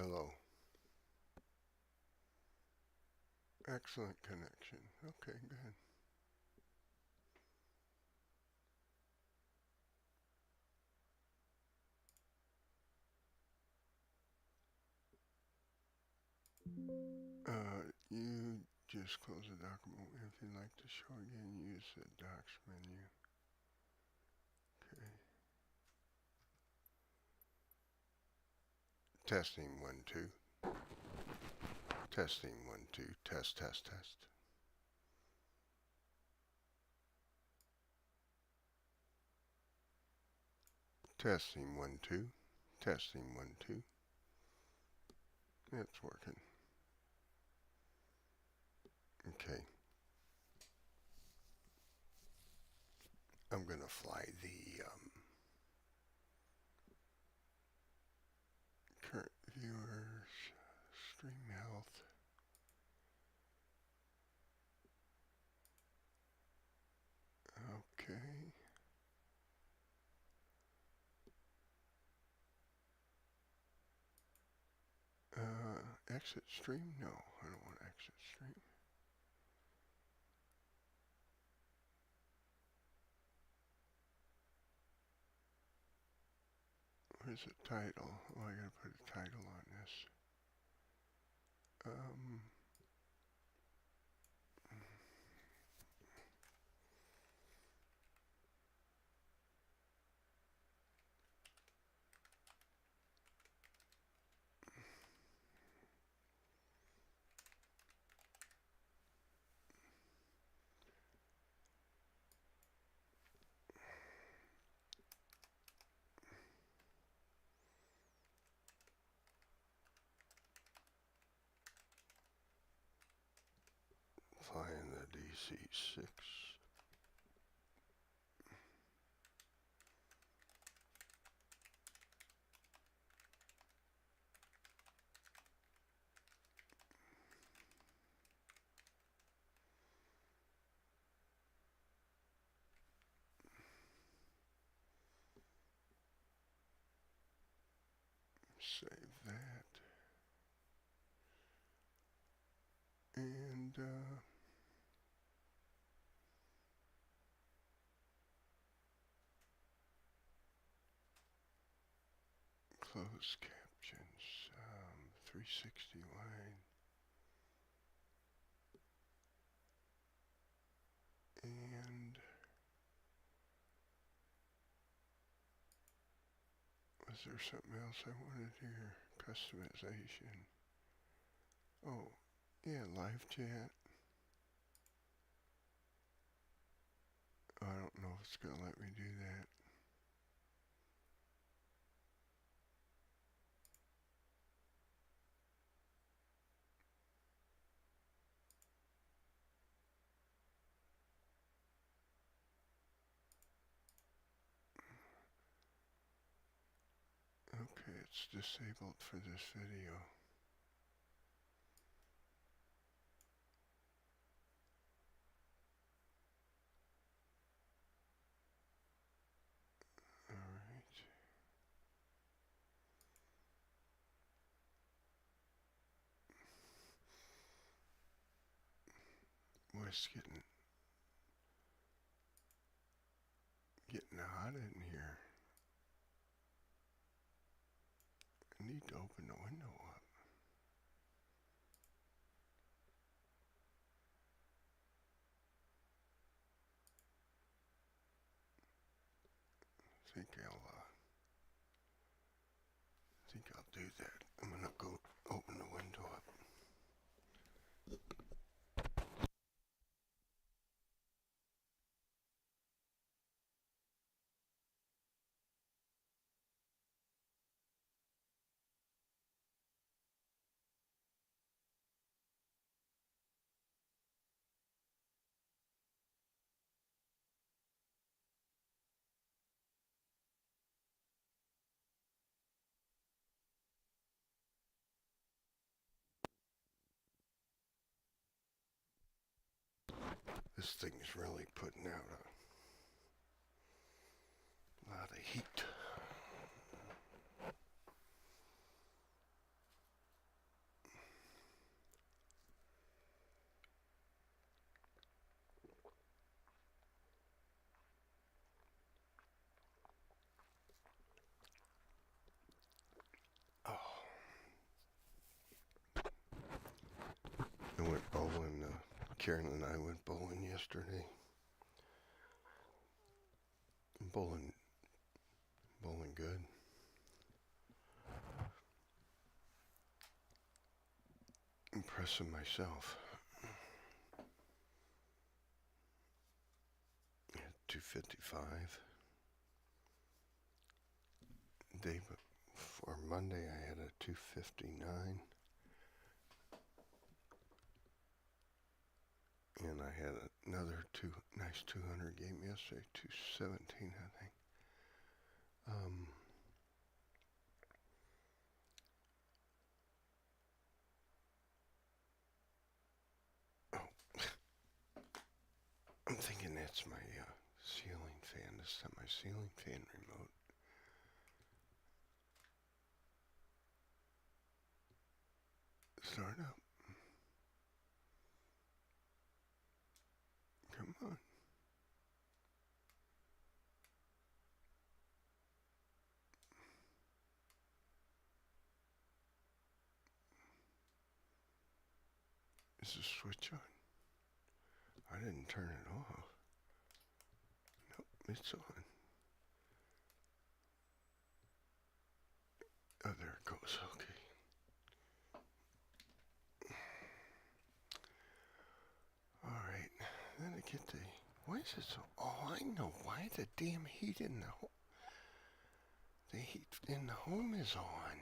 Hello. Excellent connection. Okay, good. You just close the document. If you'd like to show again, use the docs menu. Okay. Testing 1, 2. Testing 1, 2. Test, test, test. Testing 1, 2. Testing 1, 2. It's working. Okay. I'm going to fly the current viewers, stream health. Okay. Exit stream? No, I don't want exit stream. Where's the title? Oh, I gotta put a title on this. Flying the DC-6. Save that. And close captions. 360 line. And was there something else I wanted here? Customization. Oh, yeah, live chat. I don't know if it's gonna let me do that. Okay, it's disabled for this video. Alright. Boy, it's getting hot in here. I need to open the window up. I think I'll do that. I'm gonna go open the window up. This thing's really putting out a lot of heat. Karen and I went bowling yesterday. Bowling good. Impressing myself. At 255. Day before Monday, I had a 259. And I had another nice 200 game yesterday, 217, I think. I'm thinking that's my ceiling fan. This is my ceiling fan remote. Start up. Come on. Is the switch on? I didn't turn it off. Nope, it's on. Oh, there it goes. Okay. All right. Then I get the. Why is it so? Oh, I know why. The damn heat in the home. The heat in the home is on.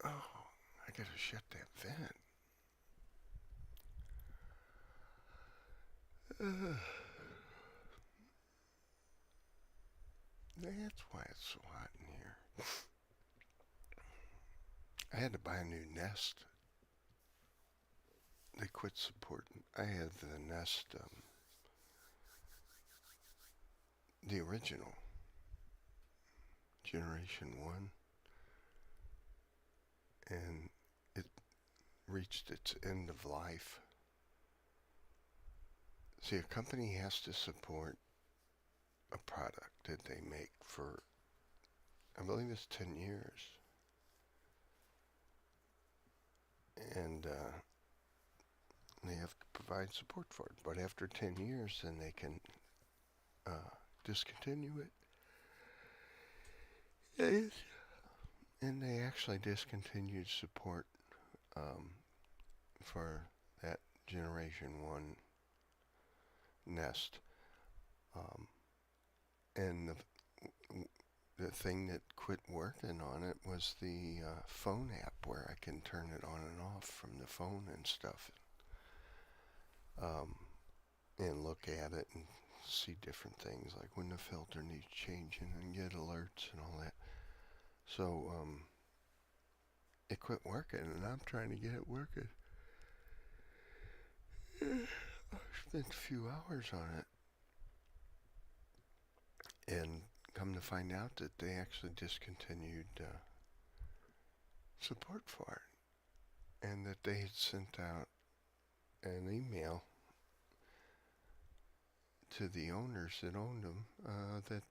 Oh, I gotta shut that vent. That's why it's so hot in here. I had to buy a new Nest. They quit supporting. I had the Nest, the original, Generation 1, and it reached its end of life. See, a company has to support a product that they make for, I believe it's 10 years. And they have to provide support for it. But after 10 years, then they can discontinue it. And they actually discontinued support for that Generation 1 Nest. And the thing that quit working on it was the phone app where I can turn it on and off from the phone and stuff. And look at it and see different things, like when the filter needs changing and get alerts and all that. So it quit working, and I'm trying to get it working. I spent a few hours on it, and come to find out that they actually discontinued support for it, and that they had sent out an email to the owners that owned them that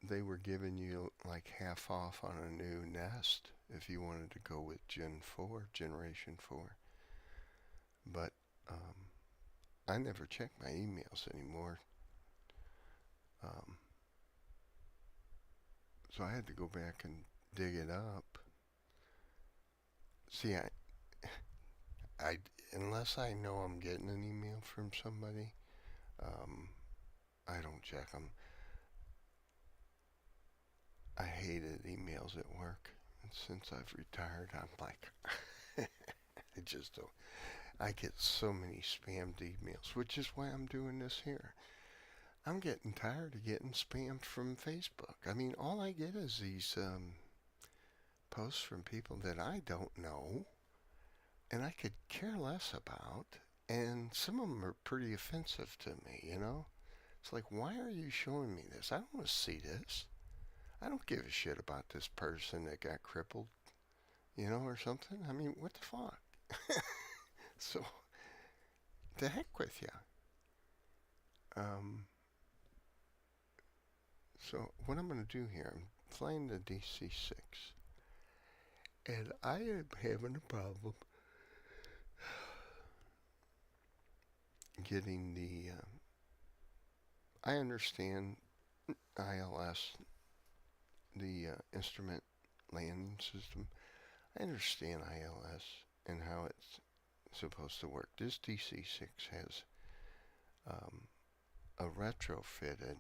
they were giving you like half off on a new Nest if you wanted to go with Generation 4. But I never check my emails anymore. So I had to go back and dig it up. See, I unless I know I'm getting an email from somebody, I don't check them. I hated emails at work. And since I've retired, I'm like, I just don't. I get so many spammed emails, which is why I'm doing this here. I'm getting tired of getting spammed from Facebook. I mean, all I get is these posts from people that I don't know and I could care less about. And some of them are pretty offensive to me, you know? It's like, why are you showing me this? I don't want to see this. I don't give a shit about this person that got crippled, you know, or something. I mean, what the fuck? So, the heck with you. So, what I'm going to do here, I'm flying the DC-6. And I am having a problem getting the. I understand ILS, the instrument landing system. I understand ILS and how it's supposed to work. This DC-6 has um, a retrofitted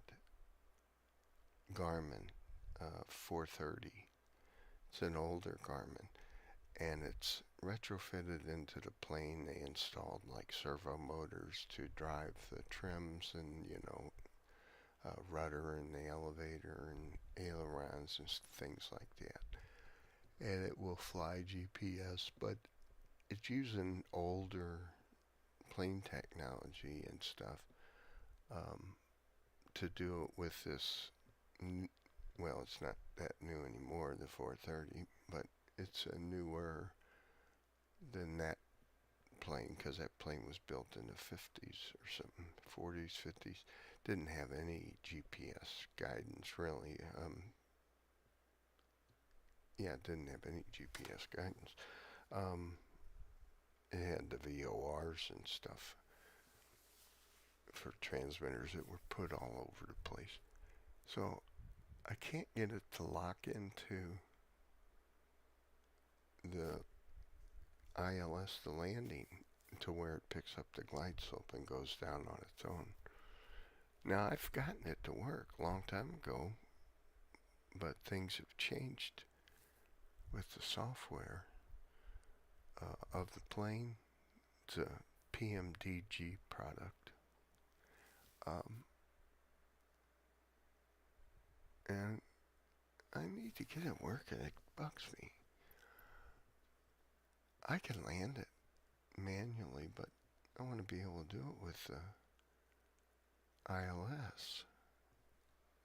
Garmin 430. It's an older Garmin, and it's retrofitted into the plane. They installed like servo motors to drive the trims and, rudder and the elevator and ailerons and things like that. And it will fly GPS, but it's using older plane technology and stuff to do it with this. Well, it's not that new anymore, the 430, but it's a newer than that plane, because that plane was built in the 50s or something, 40s, 50s. Didn't have any GPS guidance, really. It didn't have any GPS guidance. It had the VORs and stuff for transmitters that were put all over the place. So I can't get it to lock into the ILS, the landing, to where it picks up the glide slope and goes down on its own. Now, I've gotten it to work a long time ago, but things have changed with the software of the plane. It's a PMDG product. And I need to get it working. It bugs me. I can land it manually, but I want to be able to do it with ILS.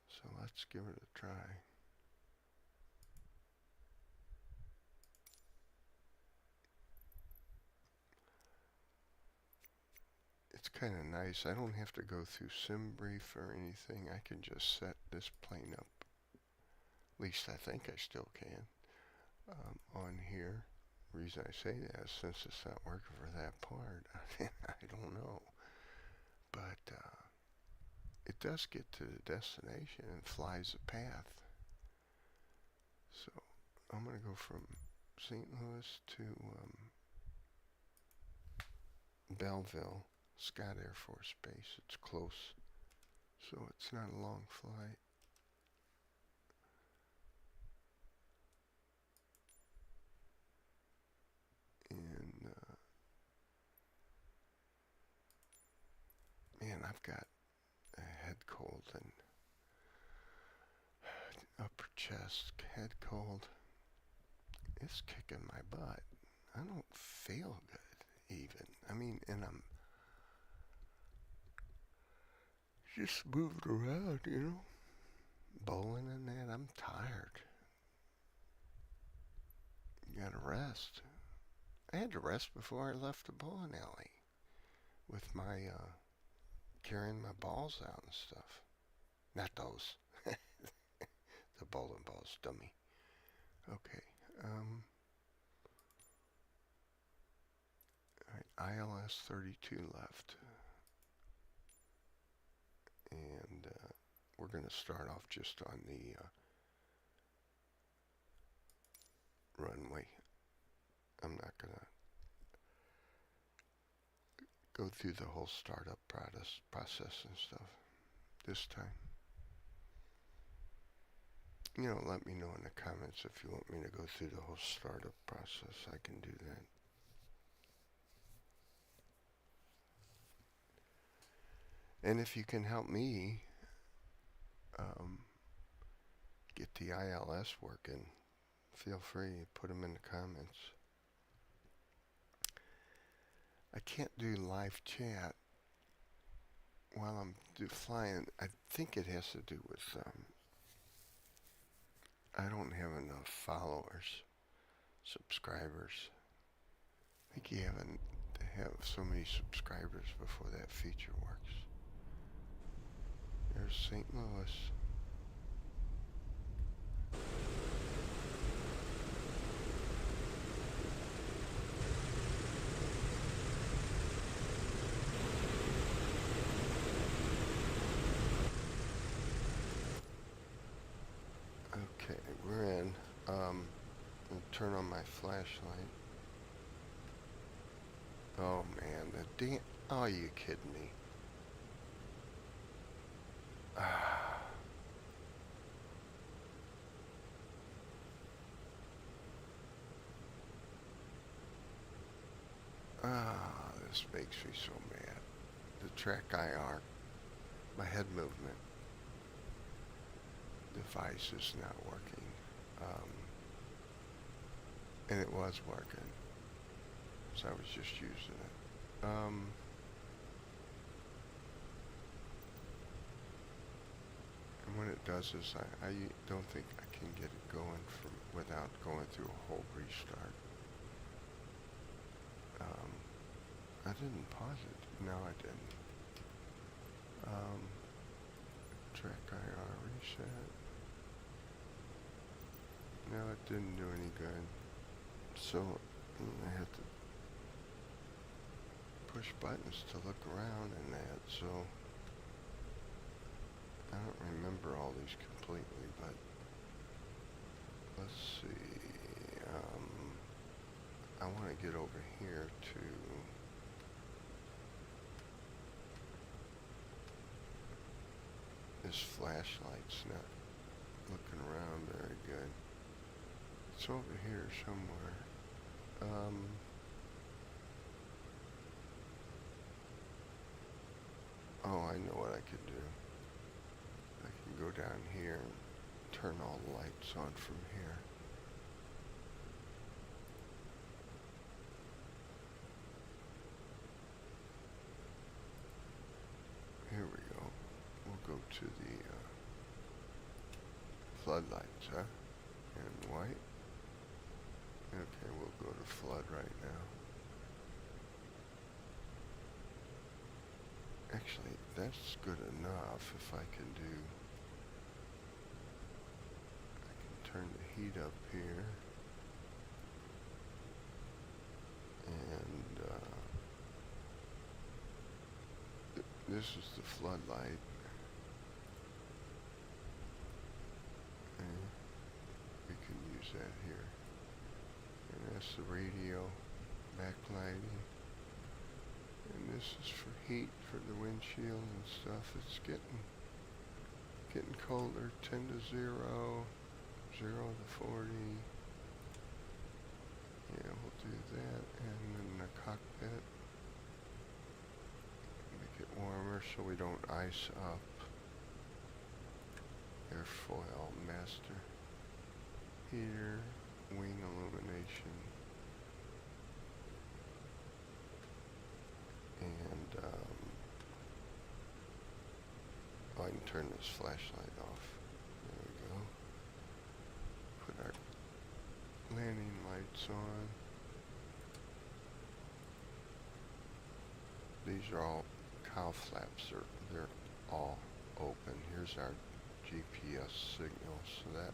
So let's give it a try. It's kind of nice. I don't have to go through SimBrief or anything. I can just set this plane up. At least I think I still can. On here. The reason I say that is since it's not working for that part. I don't know. But it does get to the destination and flies a path. So I'm going to go from St. Louis to Belleville, Scott Air Force Base. It's close, so it's not a long flight. And man, I've got a head cold and upper chest head cold. It's kicking my butt. I don't feel good even. I mean, and I'm just moving around, bowling and that. I'm tired. You gotta rest. I had to rest before I left the bowling alley with my carrying my balls out and stuff. Not those. The bowling balls, dummy. Okay. Alright, ILS 32 left. And we're going to start off just on the runway. I'm not going to go through the whole startup process and stuff this time. Let me know in the comments if you want me to go through the whole startup process. I can do that. And if you can help me get the ILS working, feel free to put them in the comments. I can't do live chat while I'm flying. I think it has to do with I don't have enough followers, subscribers. I think you have to have so many subscribers before that feature works. There's St. Louis. turn on my flashlight. Oh man, the damn... Oh, are you kidding me? This makes me so mad. The track IR, my head movement device is not working. And it was working, so I was just using it. And when it does this, I don't think I can get it going without going through a whole restart. I didn't pause it. No, I didn't. Track IR reset. No, it didn't do any good. So I had to push buttons to look around and that. So I don't remember all these completely, but let's see. I want to get over here to this flashlight's not looking around very good. It's over here somewhere. Oh, I know what I could do. I can go down here and turn all the lights on from here. Here we go. We'll go to the floodlights, huh? And white. Okay, we'll go to flood right now. Actually, that's good enough if I can turn the heat up here. And this is the floodlight. And we can use that here. And that's the radio backlighting. And this is for heat for the windshield and stuff. It's getting colder. 10 to 0, 0 to 40. Yeah, we'll do that. And then the cockpit. Make it warmer so we don't ice up. Airfoil master. Heater. Wing illumination. And I can turn this flashlight off. There we go. Put our landing lights on. These are all cowl flaps. They're all open. Here's our GPS signal. So that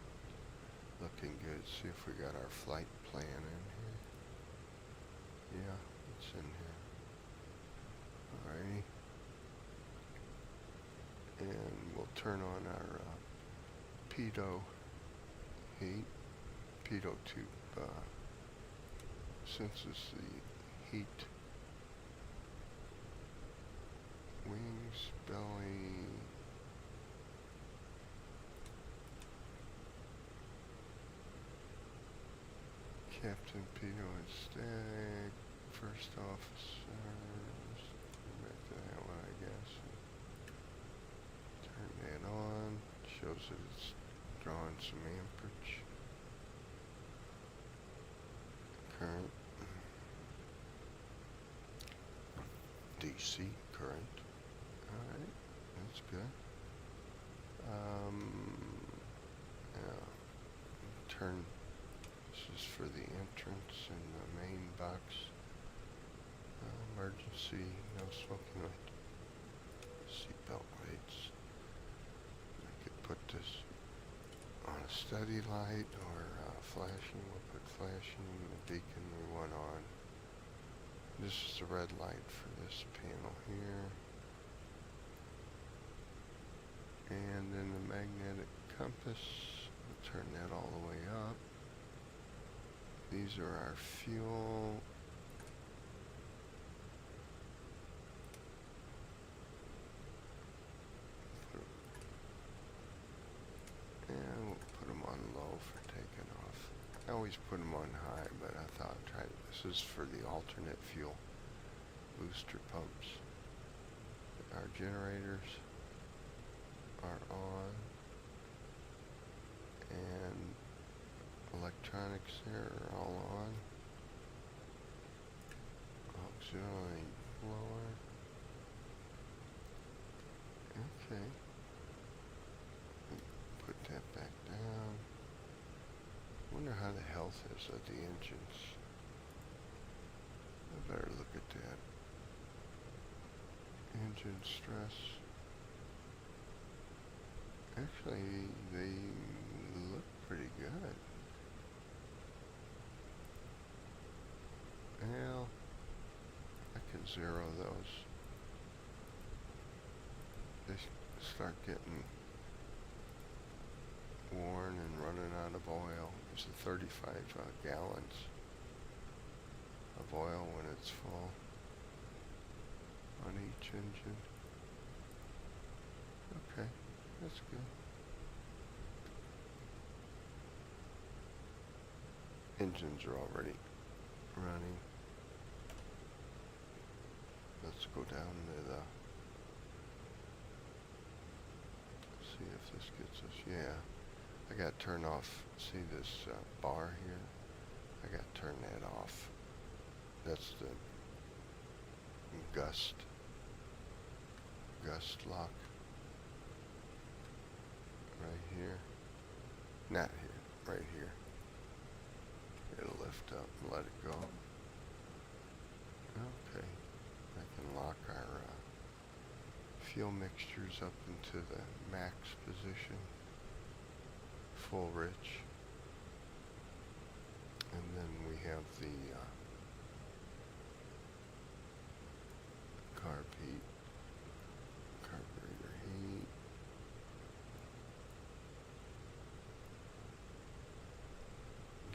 looking good. See if we got our flight plan in here. Yeah, it's in here. Alrighty. And we'll turn on our pitot heat. Pitot tube senses the heat. Wings, belly. Captain Pitot and Stag. First officers. Go back to that one, I guess. Turn that on. Shows that it's drawing some amperage. Current. DC current. Alright, that's good. Yeah. Turn. This is for the entrance and the main box. Emergency, no smoking light. Seatbelt lights. I could put this on a steady light or flashing. We'll put flashing. The beacon we want on. This is the red light for this panel here. And then the magnetic compass. We'll turn that all the way up. these are our fuel. And we'll put them on low for taking off. I always put them on high, but I thought I'd try this is for the alternate fuel booster pumps. Our generators are on, and electronics there are all on. Auxiliary blower. Okay. Put that back down. Wonder how the health is of the engines. I better look at that. Engine stress. Actually, they look pretty good. Well, I can zero those. They start getting worn and running out of oil. There's 35 gallons of oil when it's full on each engine. Okay, that's good. Engines are already running. Let's go down to the, see if this gets us, yeah. I got to turn off, see this bar here? I got to turn that off. That's the gust lock. Right here. Not here, right here. It'll lift up and let it go. Okay. I can lock our fuel mixtures up into the max position. Full rich, and then we have the carb heat, carburetor heat,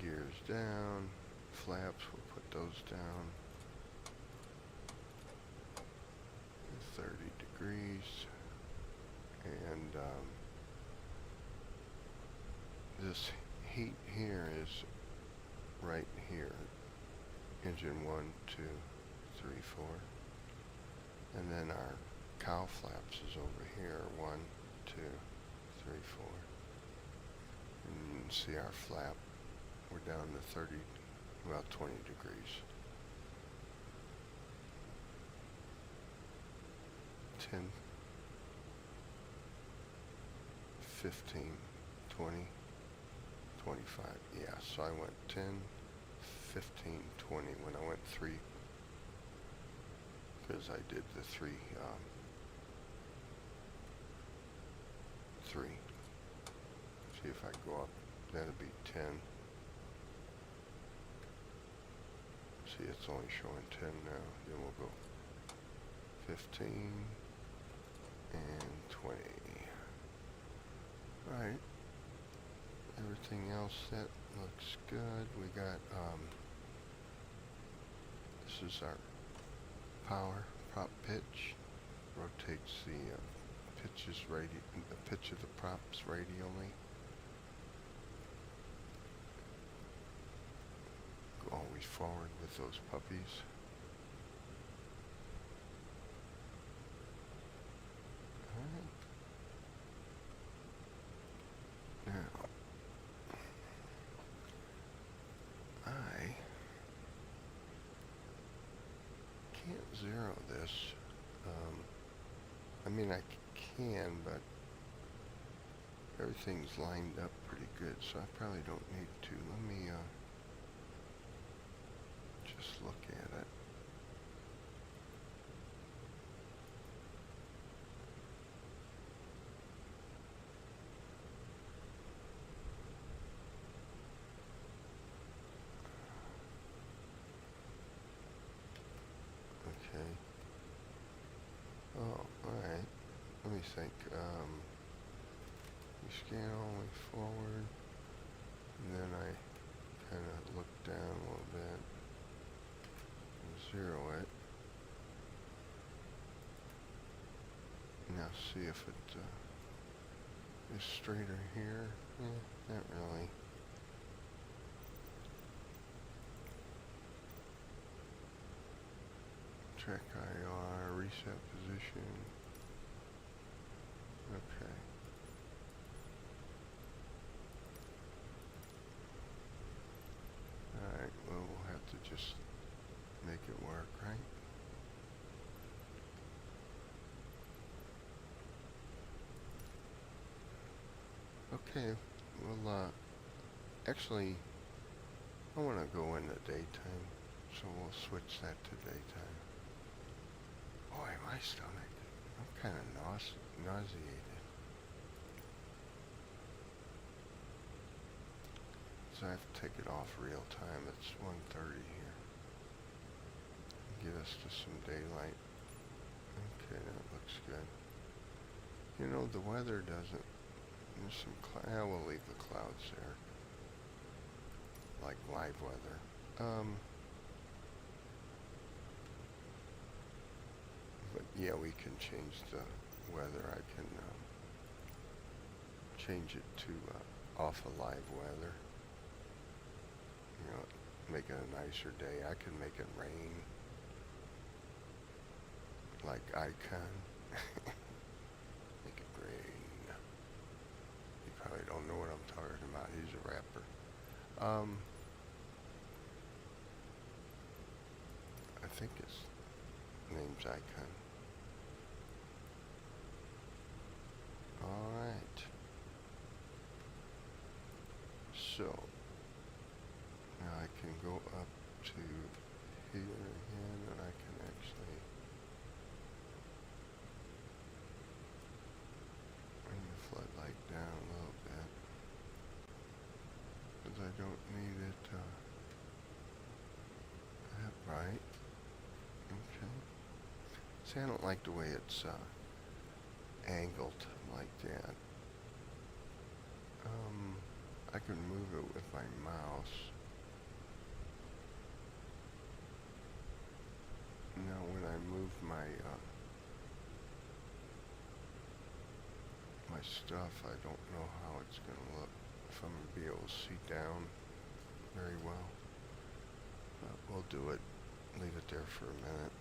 gears down, flaps, we'll put those down, 30 degrees, and this heat here is right here. Engine 1, 2, 3, 4. And then our cow flaps is over here. 1, 2, 3, 4. And you can see our flap. We're down to 30, about 20 degrees. 10, 15, 20. 25, yeah, so I went 10, 15, 20 when I went 3, because I did the 3. See if I go up, that'll be 10. See, it's only showing 10 now, then we'll go 15 and 20. Alright. Everything else, that looks good. We got, this is our power prop pitch. Rotates the pitch of the props radially. Go always forward with those puppies. Alright. Now, I can't zero this. I mean, I can, but everything's lined up pretty good, so I probably don't need to. Let me just look at it. Okay. Oh, alright. Let me think. We scan all the way forward, and then I kind of look down see if it is straighter here. Not really. Check IR, reset position. Okay. Alright, well, we'll have to just make it work, right? Okay, well, actually, I want to go in the daytime, so we'll switch that to daytime. Boy, my stomach, I'm kind of nauseated. So I have to take it off real time. It's 1:30 here. Get us to some daylight. Okay, that looks good. You know, the weather doesn't. There's some we'll leave the clouds there. Like live weather. But yeah, we can change the weather. I can change it to off of live weather. You know, make it a nicer day. I can make it rain. Like icon. Make it rain. You probably don't know what I'm talking about. He's a rapper. I think his name's Icon. Alright. So, now I can go up to here again, and I can actually bring the floodlight down a little bit, because I don't need it that bright. Okay. See, I don't like the way it's angled like that. I can move it with my mouse. Now when I move my my stuff, I don't know how it's going to look, if I'm going to be able to see down very well. But we'll do it, leave it there for a minute.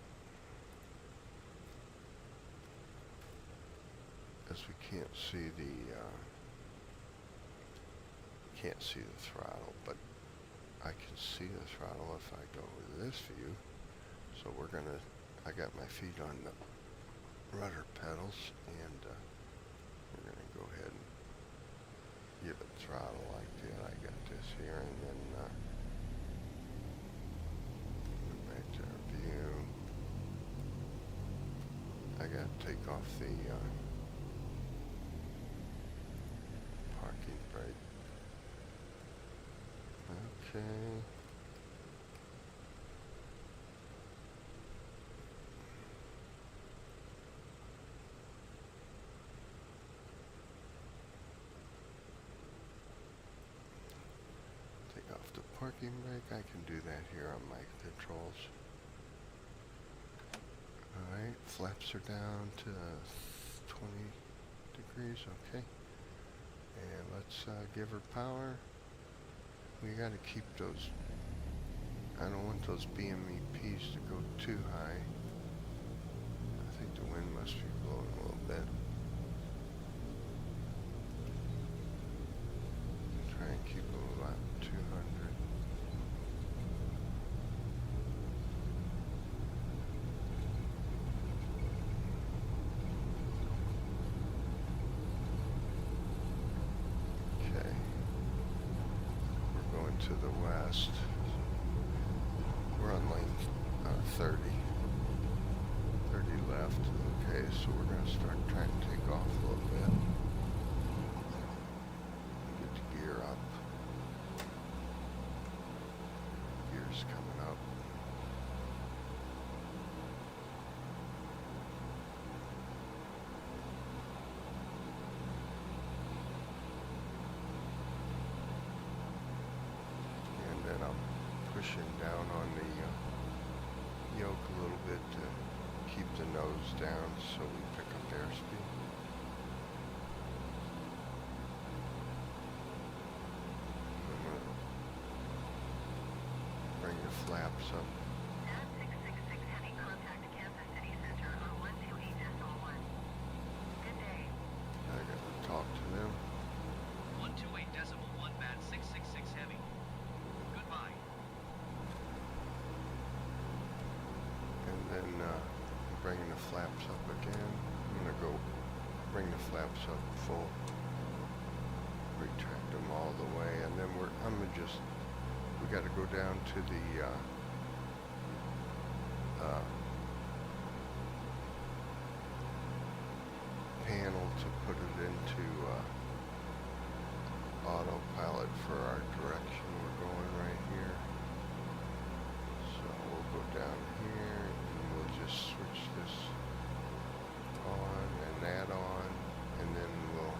As we can't see the throttle, but I can see the throttle if I go with this view. So we're gonna, I got my feet on the rudder pedals, and we're gonna go ahead and give it throttle like that. I got this here, and then move back to our view. I gotta take off the parking brake. Okay. Take off the parking brake. I can do that here on my controls. Alright, flaps are down to 20 degrees, okay. And let's give her power. We gotta keep those, I don't want those BMEPs to go too high. I think the wind must be blowing a little bit. Try and keep them about 200. Okay. We're going to the west. We're on lane 30. 30 left. Okay, so we're going to start trying to take off a little bit. Get the gear up. Gear's coming up. And then I'm pushing down on the yoke a little bit to keep the nose down so we pick up airspeed. the flaps up. DC-6 heavy contact Kansas City Center on 128.1. Good day. I gotta talk to them. 128.1 bad 666 heavy. Goodbye. And then bringing the flaps up again. I'm gonna go bring the flaps up full. Retract them all the way, and then we got to go down to the panel to put it into autopilot for our direction. We're going right here, so we'll go down here and we'll just switch this on and that on, and then we'll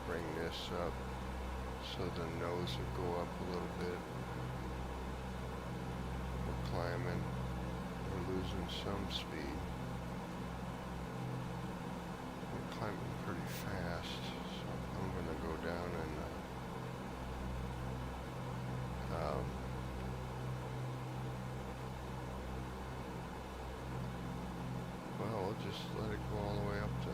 bring this up so the nose will go up a little bit. We're climbing, we're losing some speed. We're climbing pretty fast, so I'm going to go down and well, we'll just let it go all the way up to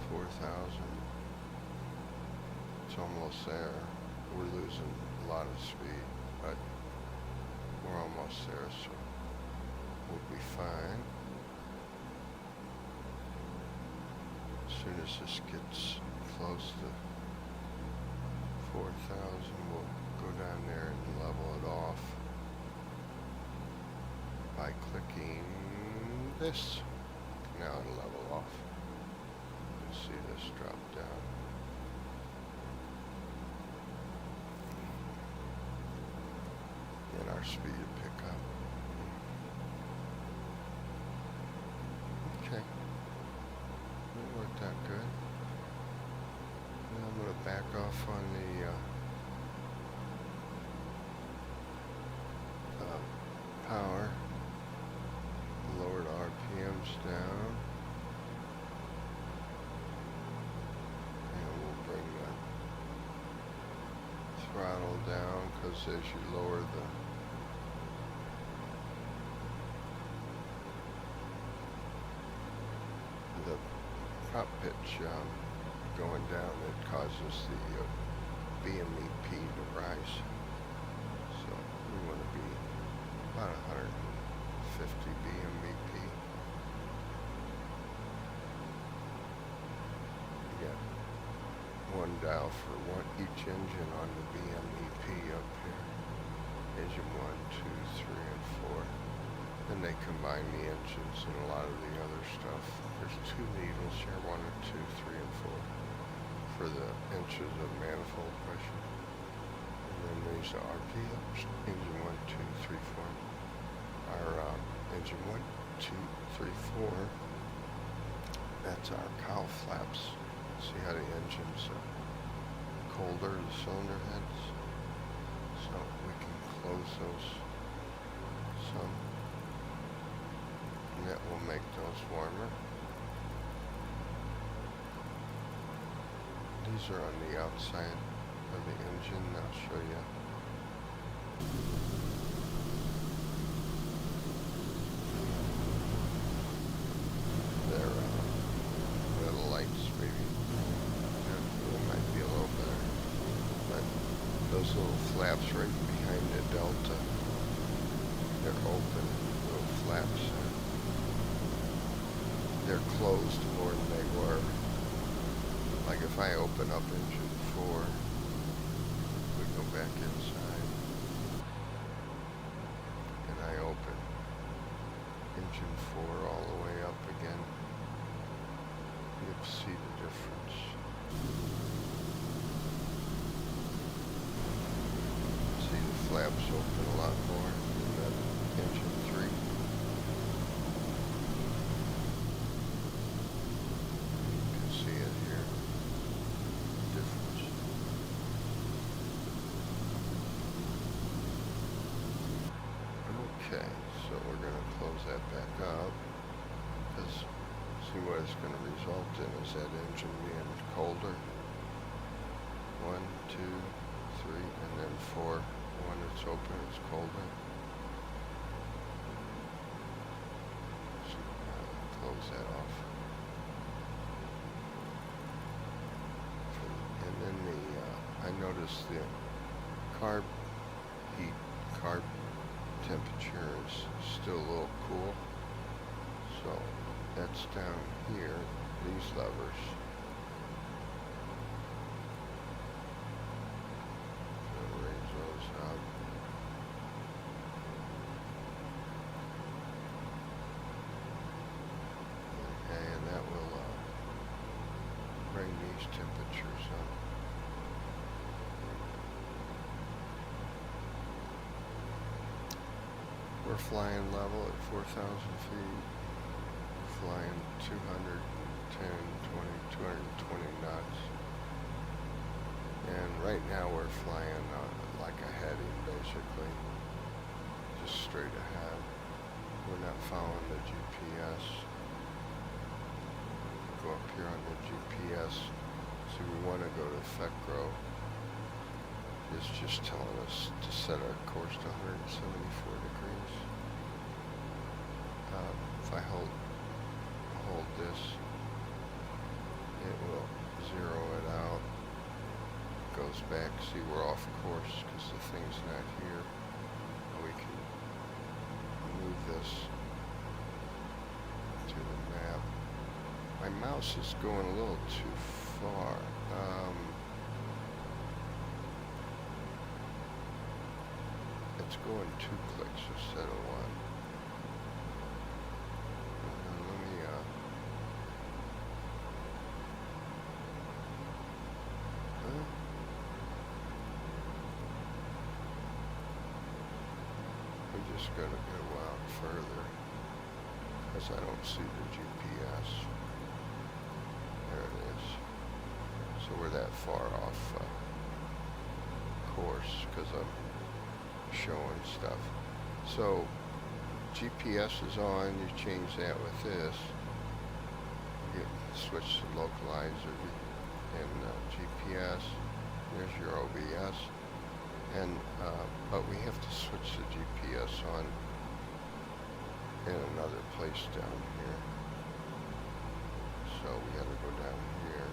4,000. It's almost there. We're losing a lot of speed, but we're almost there, so we'll be fine. As soon as this gets close to 4,000, we'll go down there and level it off by clicking this. Now it'll level off. You'll see this drop down. And our speed will pick up. Okay. That worked out good. Now I'm going to back off on the power. Lower the RPMs down. And we'll bring the throttle down, because as you lower the prop pitch going down, it causes the BMEP to rise. So we want to be about 150 BMEP. You got one dial for each engine on the BMEP up here. Engine 1, 2, 3, and 4. Then they combine the engines and a lot of the other stuff. There's 2 needles here, 1 and 2, 3, and 4 for the inches of manifold pressure. And then these are RPMs. Engine 1, 2, 3, 4. Our engine 1, 2, 3, 4. That's our cowl flaps. See how the engine's colder, the cylinder heads. So we can close those some. And that will make those warmer. These are on the outside of the engine. I'll show you. They're little lights, maybe. It might be a little better. But those little flaps right behind the delta, they're open. Little flaps. They're closed more than they were. Like if I open up engine 4, we go back inside, and I open engine 4 all the way up again, you'll see the difference. See the flaps open a lot more in that engine 3. Okay, so we're going to close that back up, because see what it's going to result in is that engine being colder. 1, 2, 3, and then 4 when it's it's open, it's colder. So, close that off. And then I noticed the carb temperature is still a little cool. So that's down here, these levers. So raise those up. Okay, and that will bring these temperatures up. We're flying level at 4,000 feet. Flying 210, 220 knots. And right now we're flying like a heading, basically. Just straight ahead. We're not following the GPS. Go up here on the GPS. So we want to go to FECRO. It's just telling us to set our course to 174 degrees. If I hold this, it will zero it out. Goes back. See, we're off course because the thing's not here. And we can move this to the map. My mouse is going a little too far. It's going 2 clicks instead of 1. Let me I'm just gonna go out further because I don't see the GPS. There it is. So we're that far off course because I'm showing stuff. So GPS is on. You change that with this. You switch to localizer and GPS. There's your OBS. And but we have to switch the GPS on in another place down here. So we got to go down here.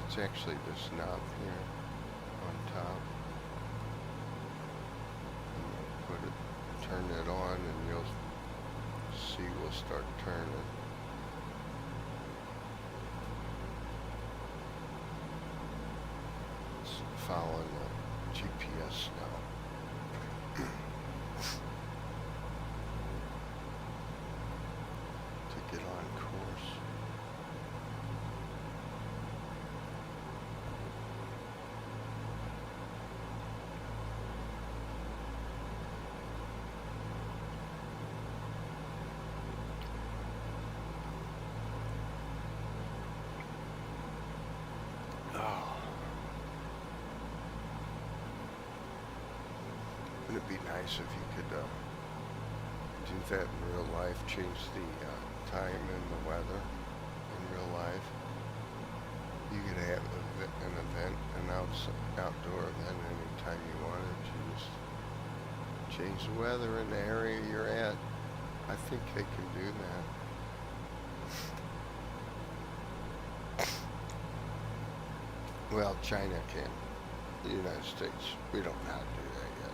It's actually this knob here on top. Turn it on and you'll see we'll start turning. It's following the GPS now. To get on course. Wouldn't it be nice if you could do that in real life, change the time and the weather in real life? You could have an event, an outdoor event anytime you wanted. You just change the weather in the area you're at. I think they can do that. Well, China can. The United States, we don't know how to do that yet.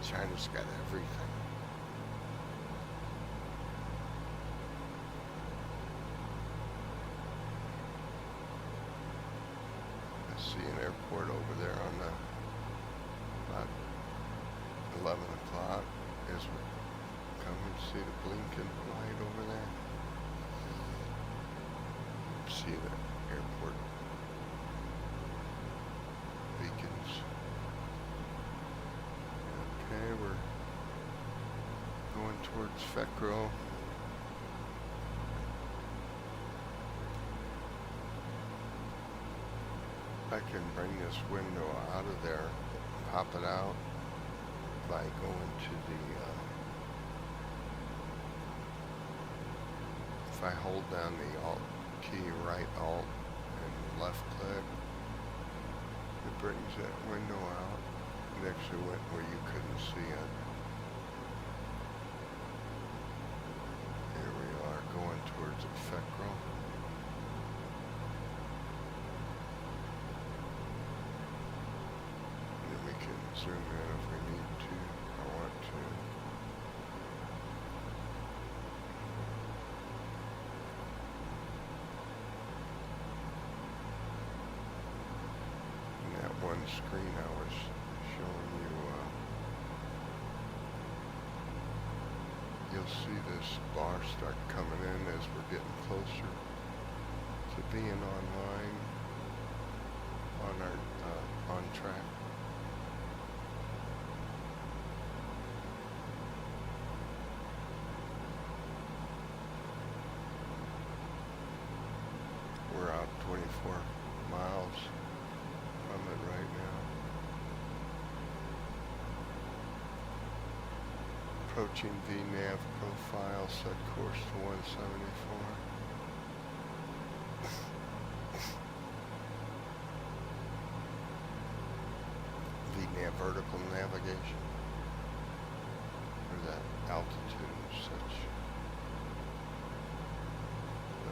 China's got everything. I see an airport over there on the about 11 o'clock as we come and see the blinking light over there. See the airport beacons. Okay, we're going towards FECRO. I can bring this window out of there, pop it out by going to the, if I hold down the Alt key, right Alt and left click, Is that window out? It actually went where you couldn't see it. Here we are going towards Effectro. Then we can zoom in if we need to. I want to. And that one screen I was showing you, you'll see this bar start coming in as we're getting closer to being online on our on track. We're out 24 miles from it right now. Approaching VNAV profile, set course to 174. VNAV vertical navigation, or that altitude and such.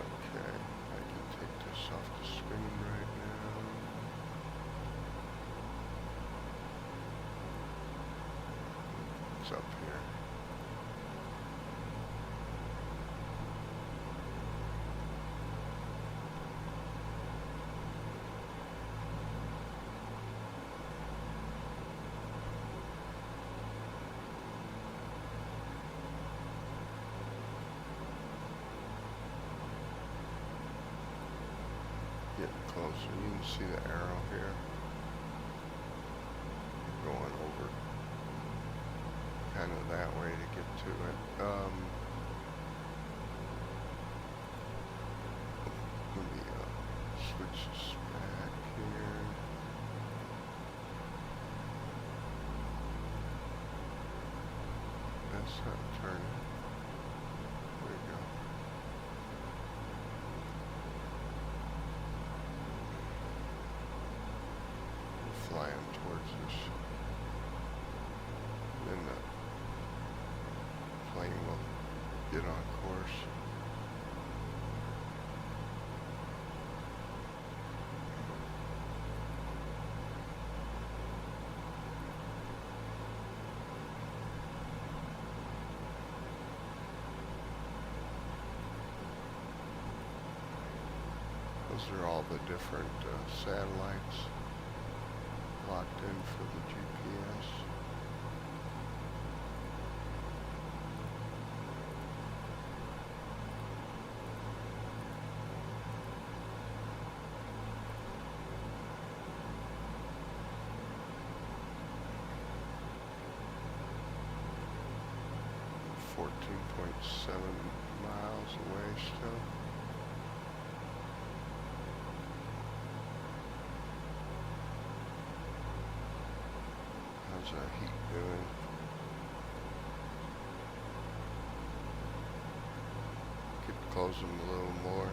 Okay, I can take this off the screen right now. It's up here. Getting closer. You can see the arrow here going over kind of that way to get to it. Let me switch this back here. That's not turning. There we go. Flying towards us. Then the plane will get on course. Those are all the different satellites locked in for the GPS. .7 miles away still. How's our heat doing? Could close them a little more.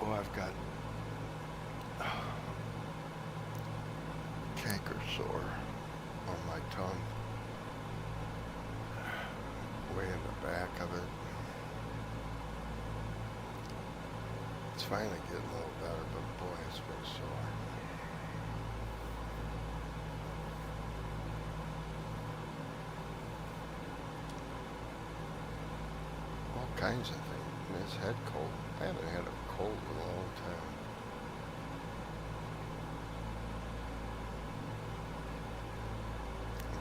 Oh, I've got canker sore on my tongue, way in the back of it. It's finally getting a little better, but boy, it's been sore. All kinds of things. And it's head cold. I haven't had a cold in a long time.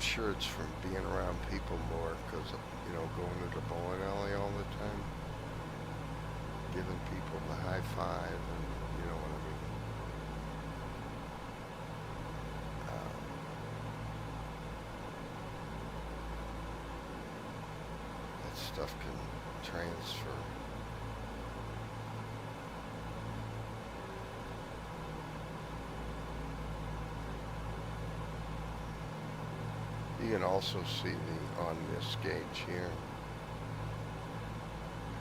sure it's from being around people more, because, you know, going to the bowling alley all the time, giving people the high five, and you know what I mean. That stuff can transfer. You can also see the on this gauge here,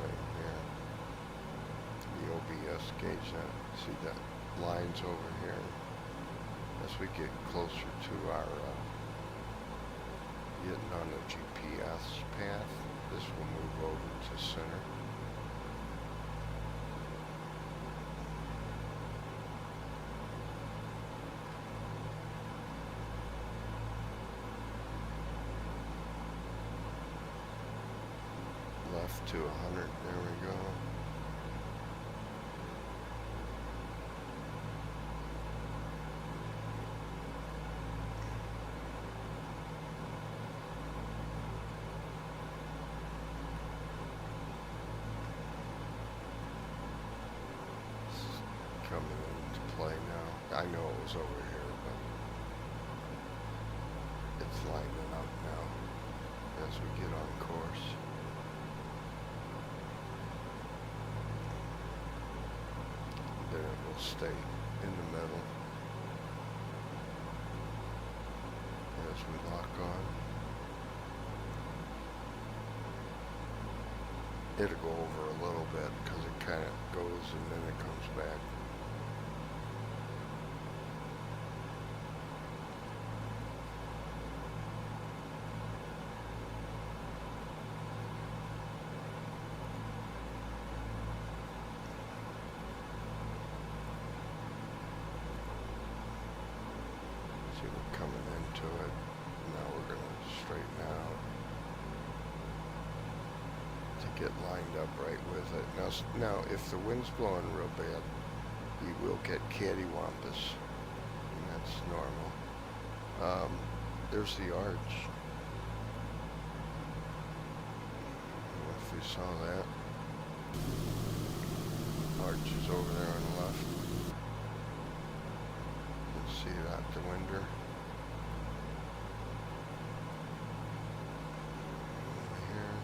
right here, the OBS gauge. Now, see that lines over here. As we get closer to our getting on the GPS path, this will move over to center. Left to 100, there we go. It's coming into play now. I know it was over here, but it's lining up now as we get on course. Then it will stay in the middle as we lock on. It'll go over a little bit because it kind of goes and then it comes back. See, we're coming into it. Now we're going to straighten out to get lined up right with it. Now, if the wind's blowing real bad, you will get cattywampus, and that's normal. There's the arch. I don't know if you saw that. Arch is over there on the left. See it out the window. Over here.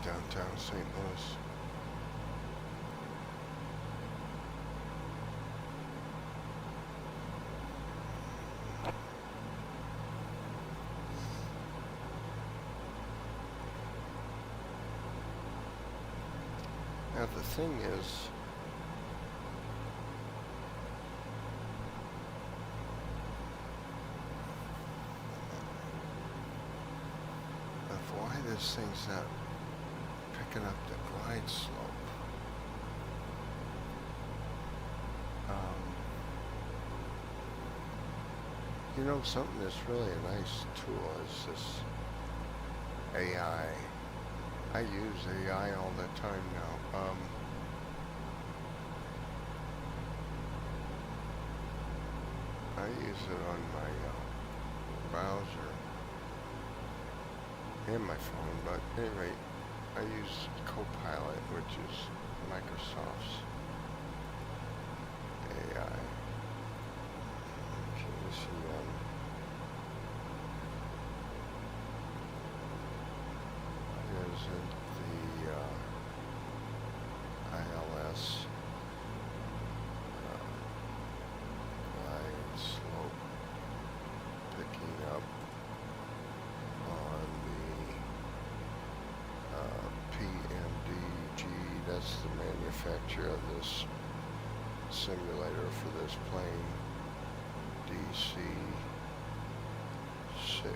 Downtown St. Louis. Now the thing is, of why this thing's not picking up the glide slope. You know, something that's really a nice tool is this AI. I use AI all the time now. I use it on my browser and my phone, but anyway, I use Copilot, which is Microsoft's AI. Isn't the ILS glide slope picking up on the PMDG? That's the manufacturer of this simulator for this plane, DC-6.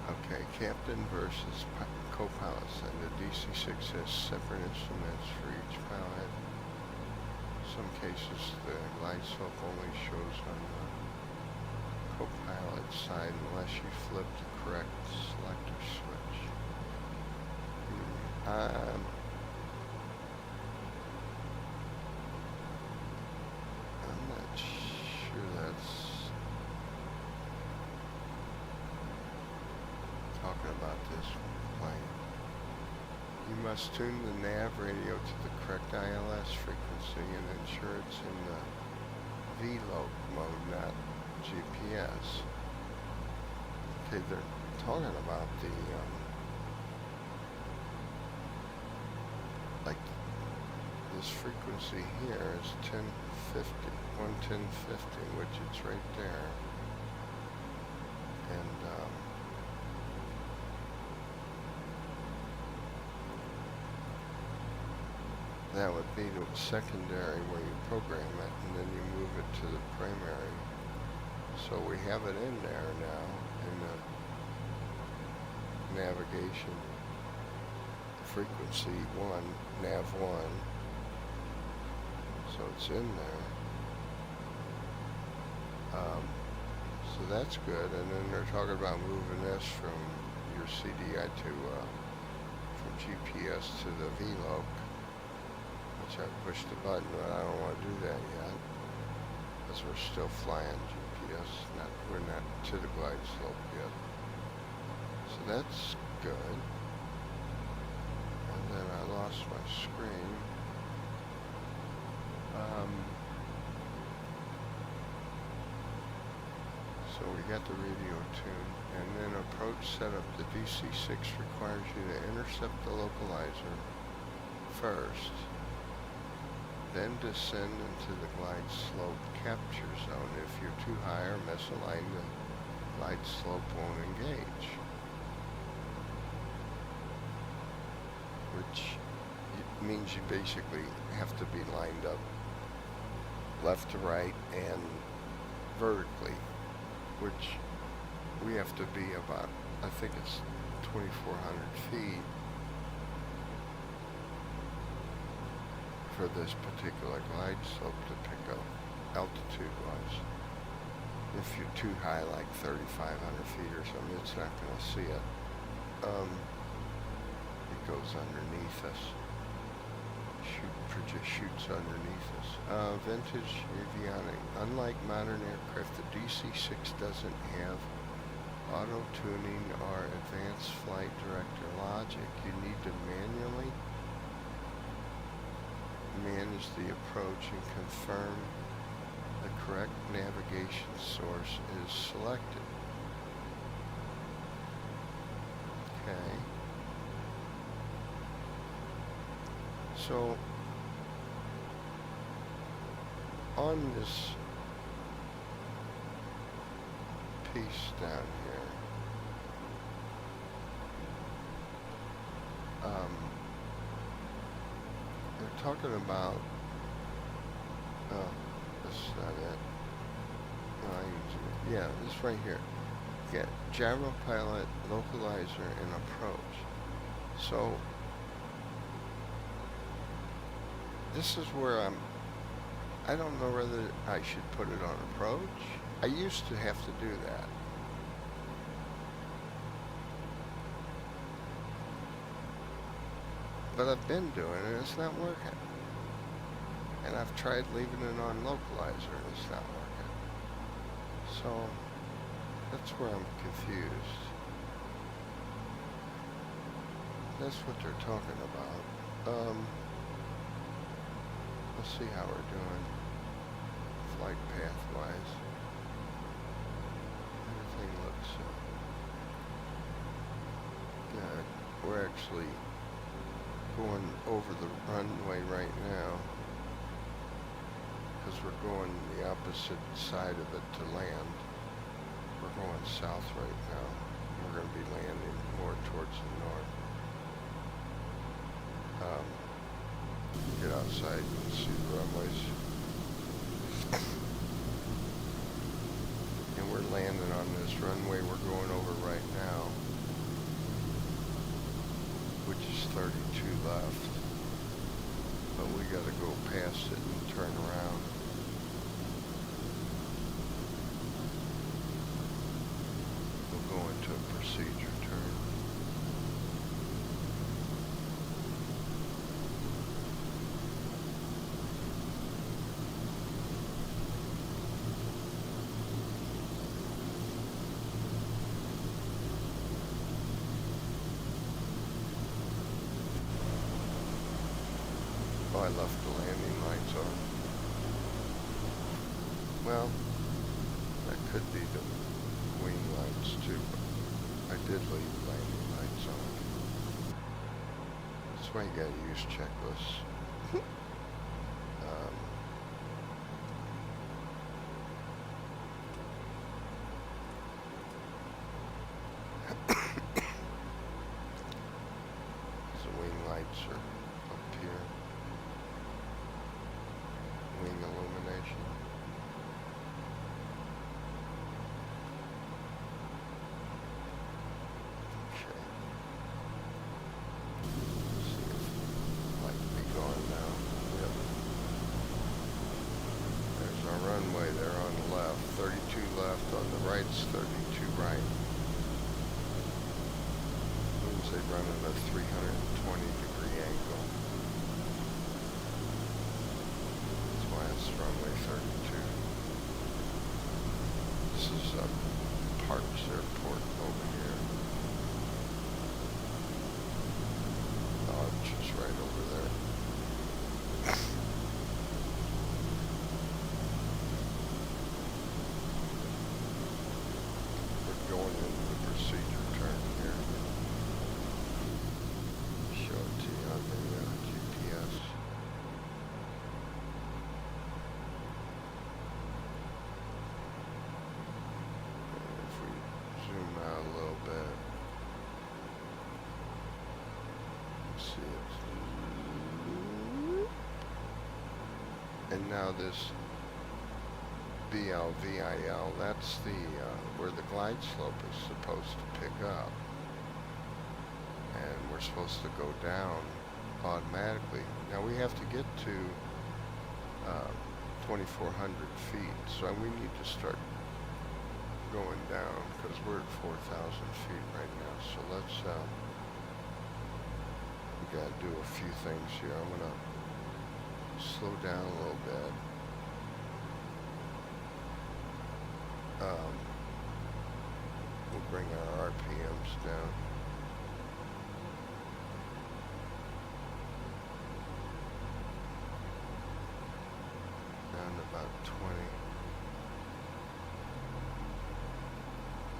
Okay, captain versus co-pilot. And the DC-6 has separate instruments for each pilot. In some cases, the glide slope only shows on the co-pilot side unless you flip the correct selector switch. I'm not sure that's talking about this plane. You must tune the nav radio to the correct ILS frequency and ensure it's in the VLOC mode, not GPS. Okay, they're talking about the, like, this frequency here is 1050, 11050, which it's right there. And, that would be the secondary where you program it, and then you move it to the primary. So we have it in there now in the navigation frequency 1, nav 1. So it's in there. So that's good. And then they're talking about moving this from your CDI to from GPS to the VLOC. Which I pushed the button, but I don't want to do that yet, because we're still flying GPS. We're not to the glide slope yet. So that's good. And then I lost my screen. So we got the radio tuned, and then approach setup. The DC-6 requires you to intercept the localizer first. Then descend into the glide slope capture zone. If you're too high or misaligned, the glide slope won't engage. Which means you basically have to be lined up left to right and vertically, which we have to be about, I think it's 2,400 feet. For this particular glide slope to pick up altitude-wise. If you're too high, like 3,500 feet or something, it's not going to see it. It goes underneath us. Just shoots underneath us. Vintage avionics. Unlike modern aircraft, the DC-6 doesn't have auto-tuning or advanced flight director logic. You need to manually manage the approach and confirm the correct navigation source is selected. Okay. So on this piece down here, they're talking about, oh, that's not it. No, yeah, this right here. Yeah, gyro pilot, localizer, and approach. So this is where I don't know whether I should put it on approach. I used to have to do that. But I've been doing it and it's not working. And I've tried leaving it on localizer and it's not working. So that's where I'm confused. That's what they're talking about. Let's see how we're doing flight path wise. Everything looks good. We're actually going over the runway right now because we're going the opposite side of it to land. We're going south right now. We're going to be landing more towards the north. Get outside and see the runways. And we're landing on this runway we're going over right now, which is 32 left. But we got to go past it and turn around. Oh, I left the landing lights on. Well, that could be the wing lights too, but I did leave landing lights on. That's why you gotta use checklists. The wing lights are up here. Wing illumination. Okay. See if light be gone now. Yep. There's our runway there on the left. 32 left, on the right's 32 right. Means they run at a 320-degree angle. That's why it's runway 32. This is Parks Airport over here. Dodge is right over there. We're going into the procedure turn here. Show it to you on the GPS. And if we zoom out a little bit, see it. And now this VIL, that's the where the glide slope is supposed to pick up, and we're supposed to go down automatically. Now we have to get to 2,400 feet, so we need to start going down because we're at 4,000 feet right now. So let's we gotta do a few things here. I'm gonna slow down a little bit. We'll bring our RPMs down. Down to about 20.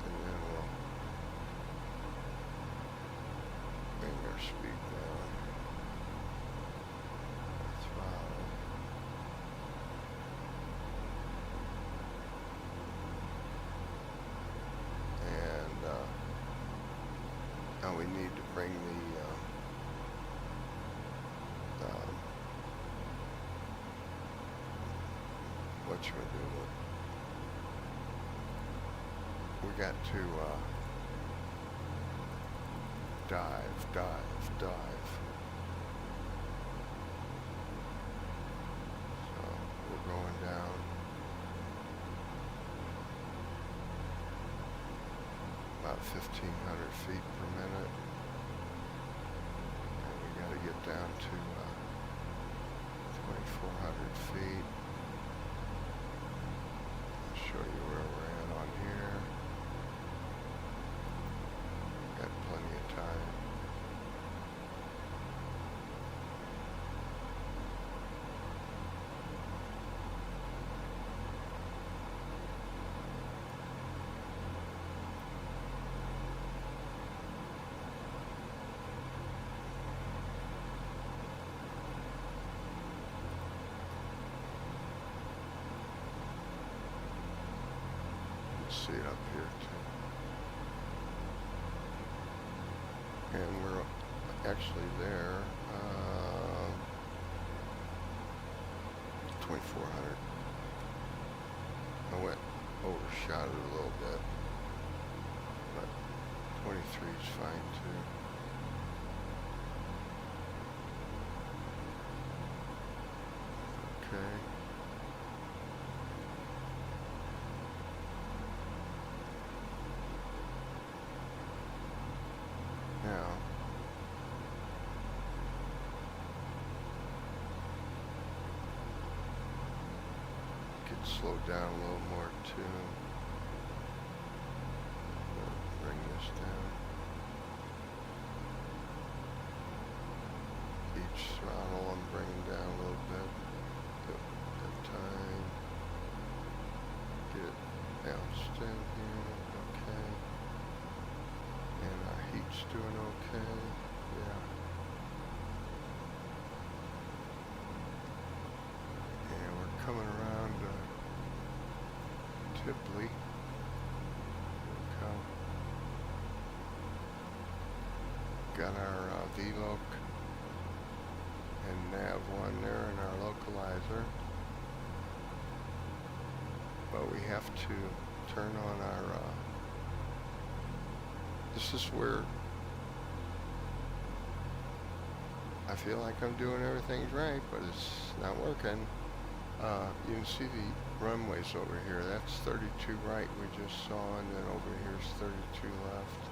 And then we'll bring our speed down. Throttle. And now we need to bring the what should we do? We got to dive. So we're going down. About 1,500 feet per minute. And we got to get down to 2,400 feet. Show you where we're at on here. Got plenty of time. See it up here too. And we're actually there, 2,400. I went overshot it a little bit, but 23 is fine too. Okay. Now, could slow down a little more too. Bring this down. Each throttle I'm bringing down in here, okay. And our heat's doing okay, yeah. And we're coming around Tipley. Okay. Got our VLOC and nav one there in our localizer. But we have to turn on our, this is where I feel like I'm doing everything right, but it's not working. You can see the runways over here. That's 32 right we just saw, and then over here is 32 left.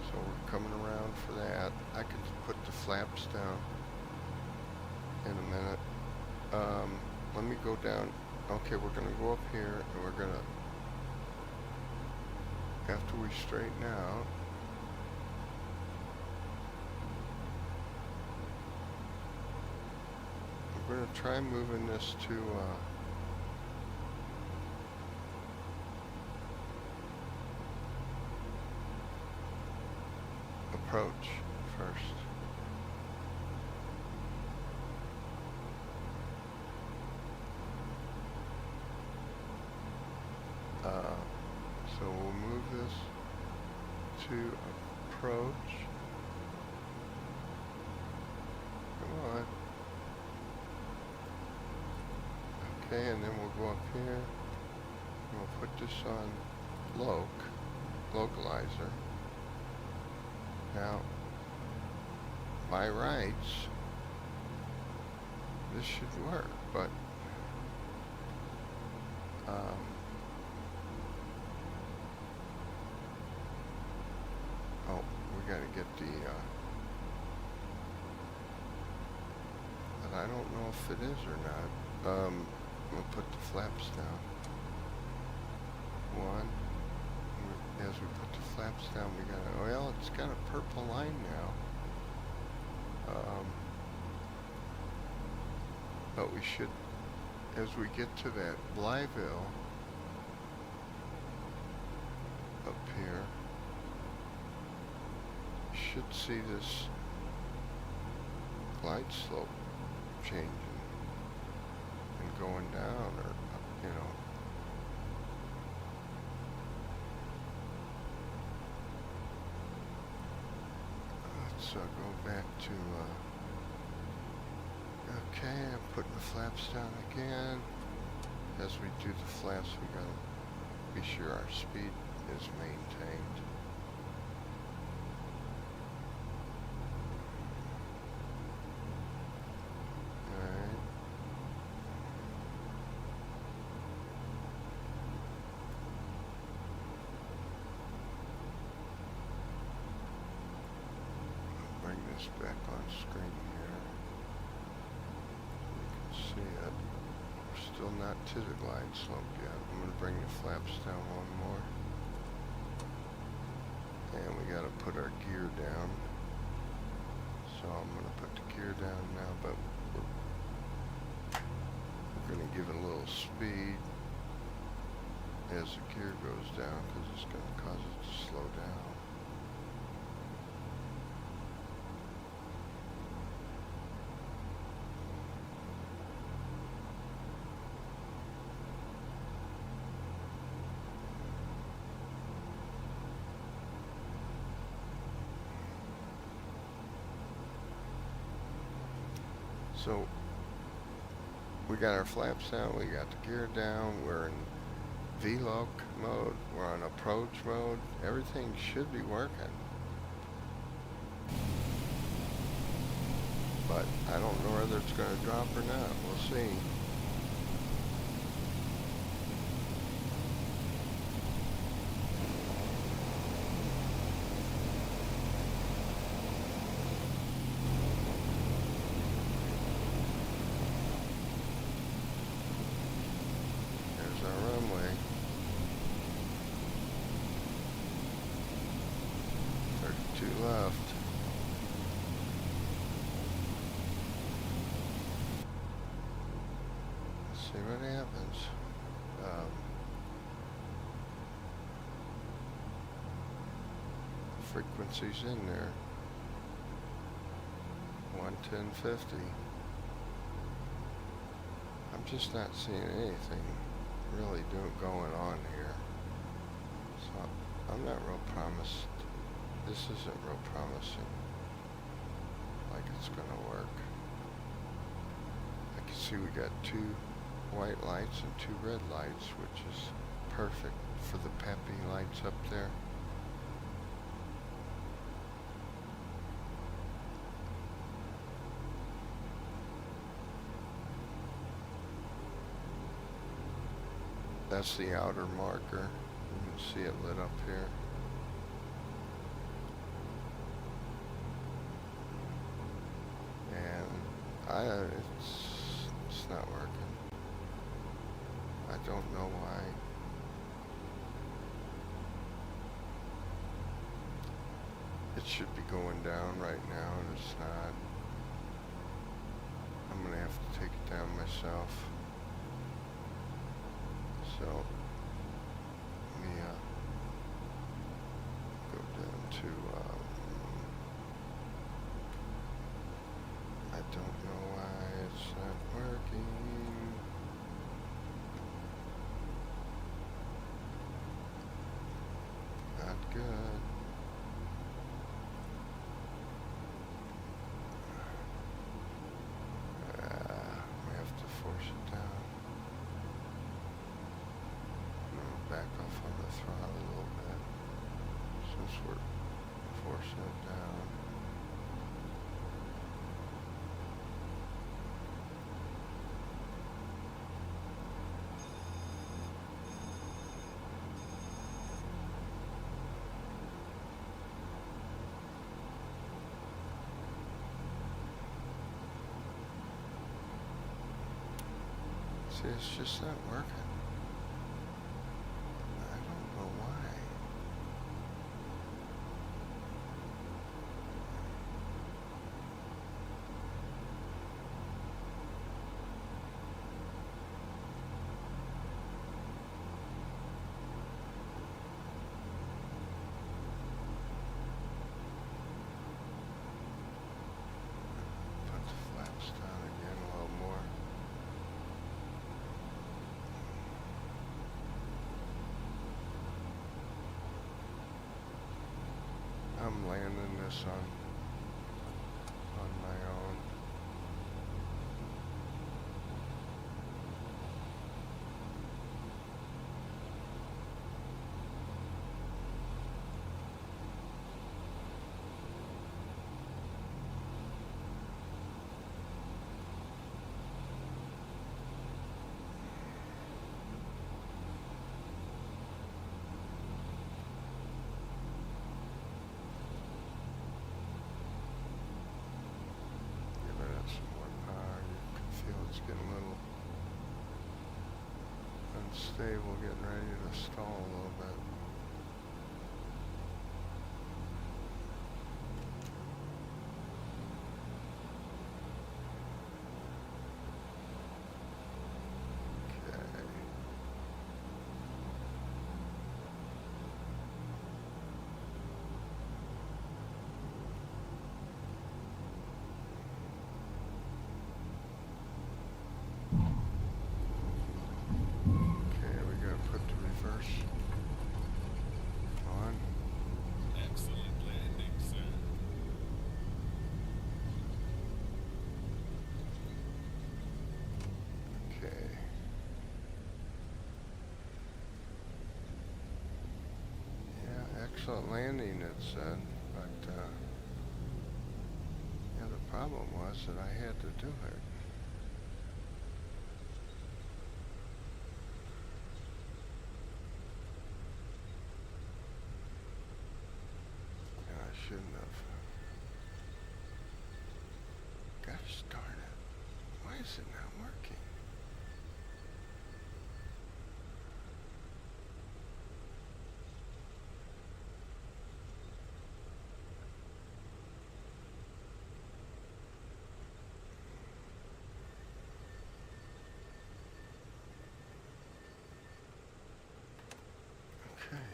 So we're coming around for that. I can put the flaps down in a minute. Let me go down. Okay, we're gonna go up here, and we're gonna, after we straighten out, we're gonna try moving this to approach first. So we'll move this to approach. Come on. Okay, and then we'll go up here. And we'll put this on localizer. Now, by rights, this should work, but oh, we gotta get the but I don't know if it is or not. We'll put the flaps down. One. As we put the flaps down, we got well, it's got a purple line now. But we should, as we get to that Blyville up here, you should see this glide slope changing and going down, or you know. Let's go back to okay, I'm putting the flaps down again. As we do the flaps, we gotta be sure our speed is maintained. Alright. Bring this back on screen here. You can see it. We're still not to the glide slope yet. I'm going to bring the flaps down one more. And we got to put our gear down. So I'm going to put the gear down now, but we're going to give it a little speed as the gear goes down, because it's going to cause it to slow down. So we got our flaps down, we got the gear down, we're in VLOC mode, we're on approach mode, everything should be working. But I don't know whether it's going to drop or not, we'll see. Left. Let's see what happens. frequencies in there. 110.50. I'm just not seeing anything really going on here. So I'm not real promised. This isn't real promising. Like it's gonna work. I can see we got 2 white lights and 2 red lights, which is perfect for the peppy lights up there. That's the outer marker. You can see it lit up here. And it's not working. I don't know why. It should be going down right now, and it's not. I'm gonna have to take it down myself. So let me go down to I don't know why it's not working. Not good. We have to force it down. Back off on the throttle a little bit since we're forcing it down. See, it's just not working. I don't know why. Put the flaps down again a little more. I'm landing this on my own. It's getting a little unstable, getting ready to stall a little bit. Okay. On. Excellent landing, sir. Okay. Yeah, excellent landing, it said, but yeah, the problem was that I had to do it. Shouldn't have. Gosh darn it. Why is it not working? Okay.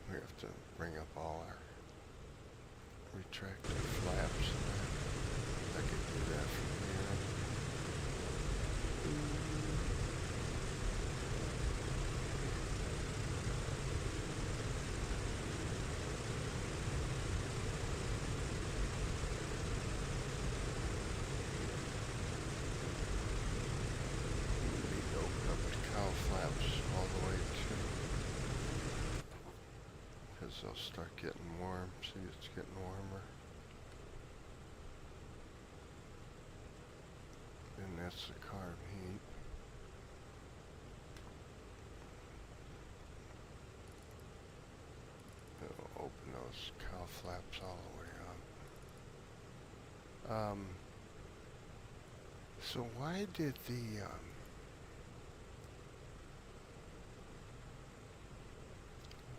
We have to to bring up all our retractor flaps. I could do that from here. Need to open up the cowl flaps all the way too, because they'll start getting warm. See, it's getting warmer. And that's the carb heat. It'll open those cowl flaps all the way up. So why did the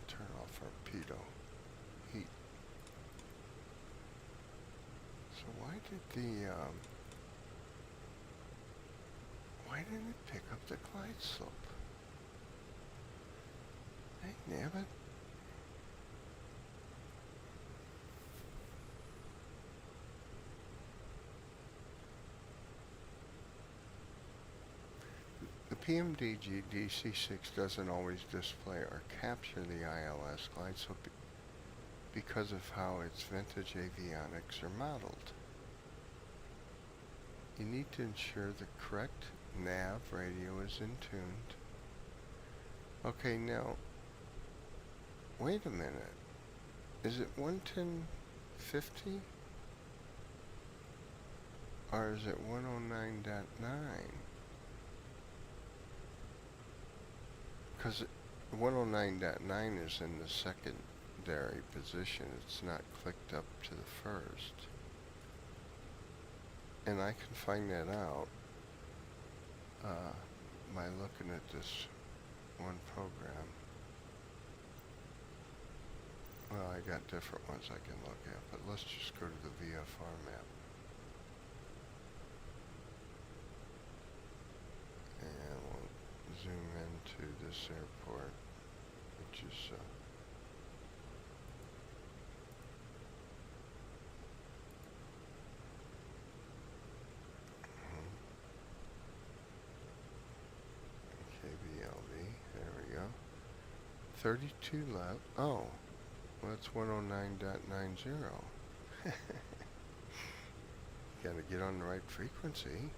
turn off our pitot heat? So why did the why didn't it pick up the glide slope? Hey, damn it. The PMDG DC-6 doesn't always display or capture the ILS glide slope because of how its vintage avionics are modeled. You need to ensure the correct nav radio is in tuned. Okay, now, wait a minute. Is it 110.50? Or is it 109.9? Because 109.9 is in the secondary position. It's not clicked up to the first. And I can find that out by looking at this one program. Well, I got different ones I can look at, but let's just go to the VFR map. And we'll zoom into this airport, which is KBLV, there we go. 32 left. Oh, well, that's 109.90. Gotta get on the right frequency.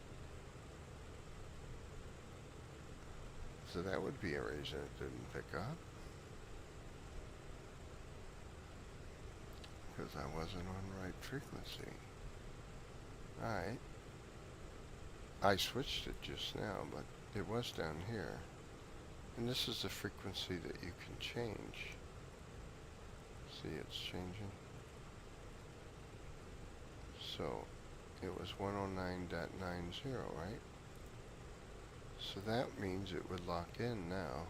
So that would be a reason it didn't pick up. Because I wasn't on the right frequency. Alright. I switched it just now, but it was down here. And this is the frequency that you can change. See, it's changing. So, it was 109.90, right? So that means it would lock in now.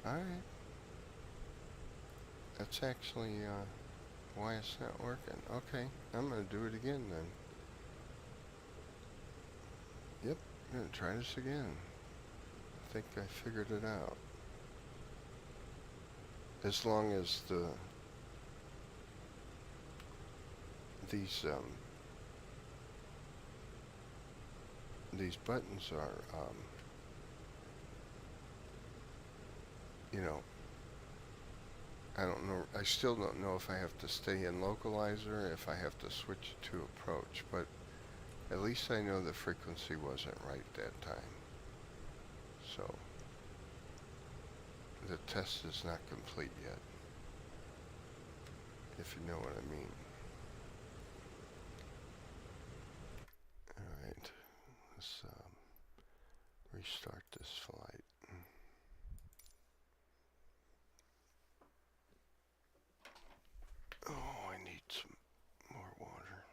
Alright. That's actually why it's not working. Okay, I'm going to do it again then. Yep, I'm going to try this again. I think I figured it out. As long as these buttons are, you know, I don't know, I still don't know if I have to stay in localizer, if I have to switch to approach, but at least I know the frequency wasn't right that time. So, the test is not complete yet, if you know what I mean. Alright, let's restart this flight. Oh, I need some more water.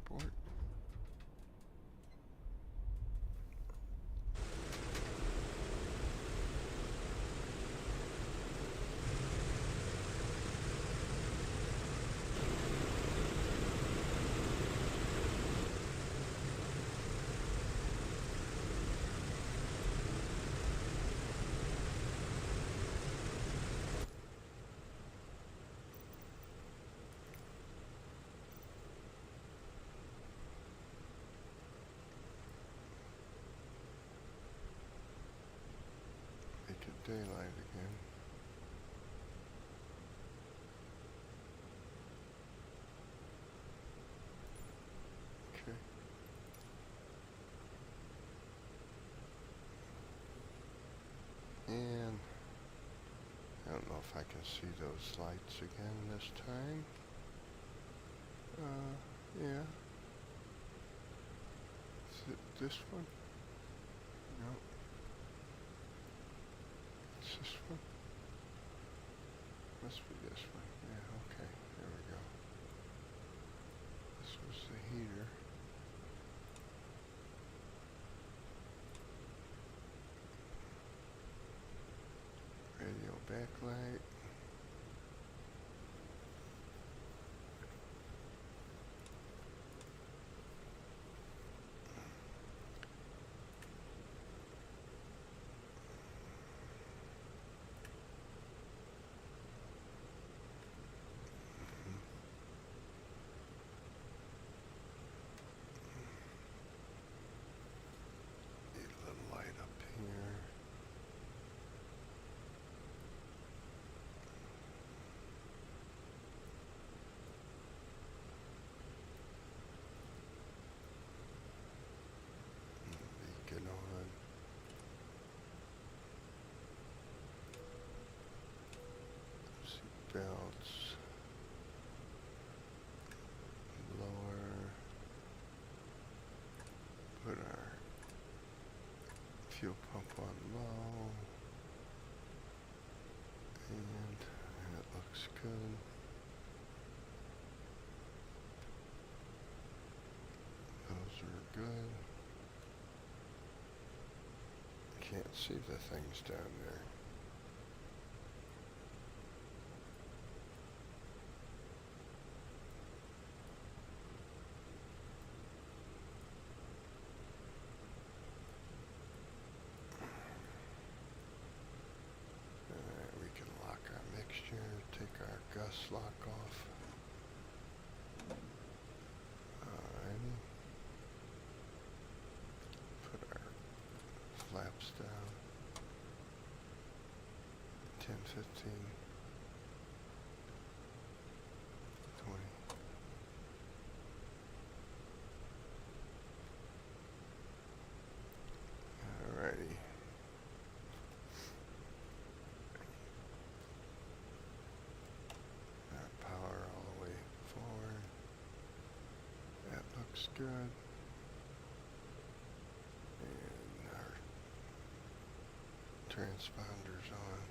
airport. Make it daylight again. Okay. And I don't know if I can see those lights again this time. Yeah. Is it this one? No. It's this one? Must be this one. Yeah, okay. There we go. This was the heater. Radio backlight. Need a little light up here. Beacon on. Seat belts. Lower. Put our fuel pump on low. And it looks good. Those are good. Can't see the things down there. Alright, we can lock our mixture, take our gust lock off. Alrighty. Put our flaps down. 10, 15, 20. Alrighty. Power all the way forward. That looks good. And our transponders on.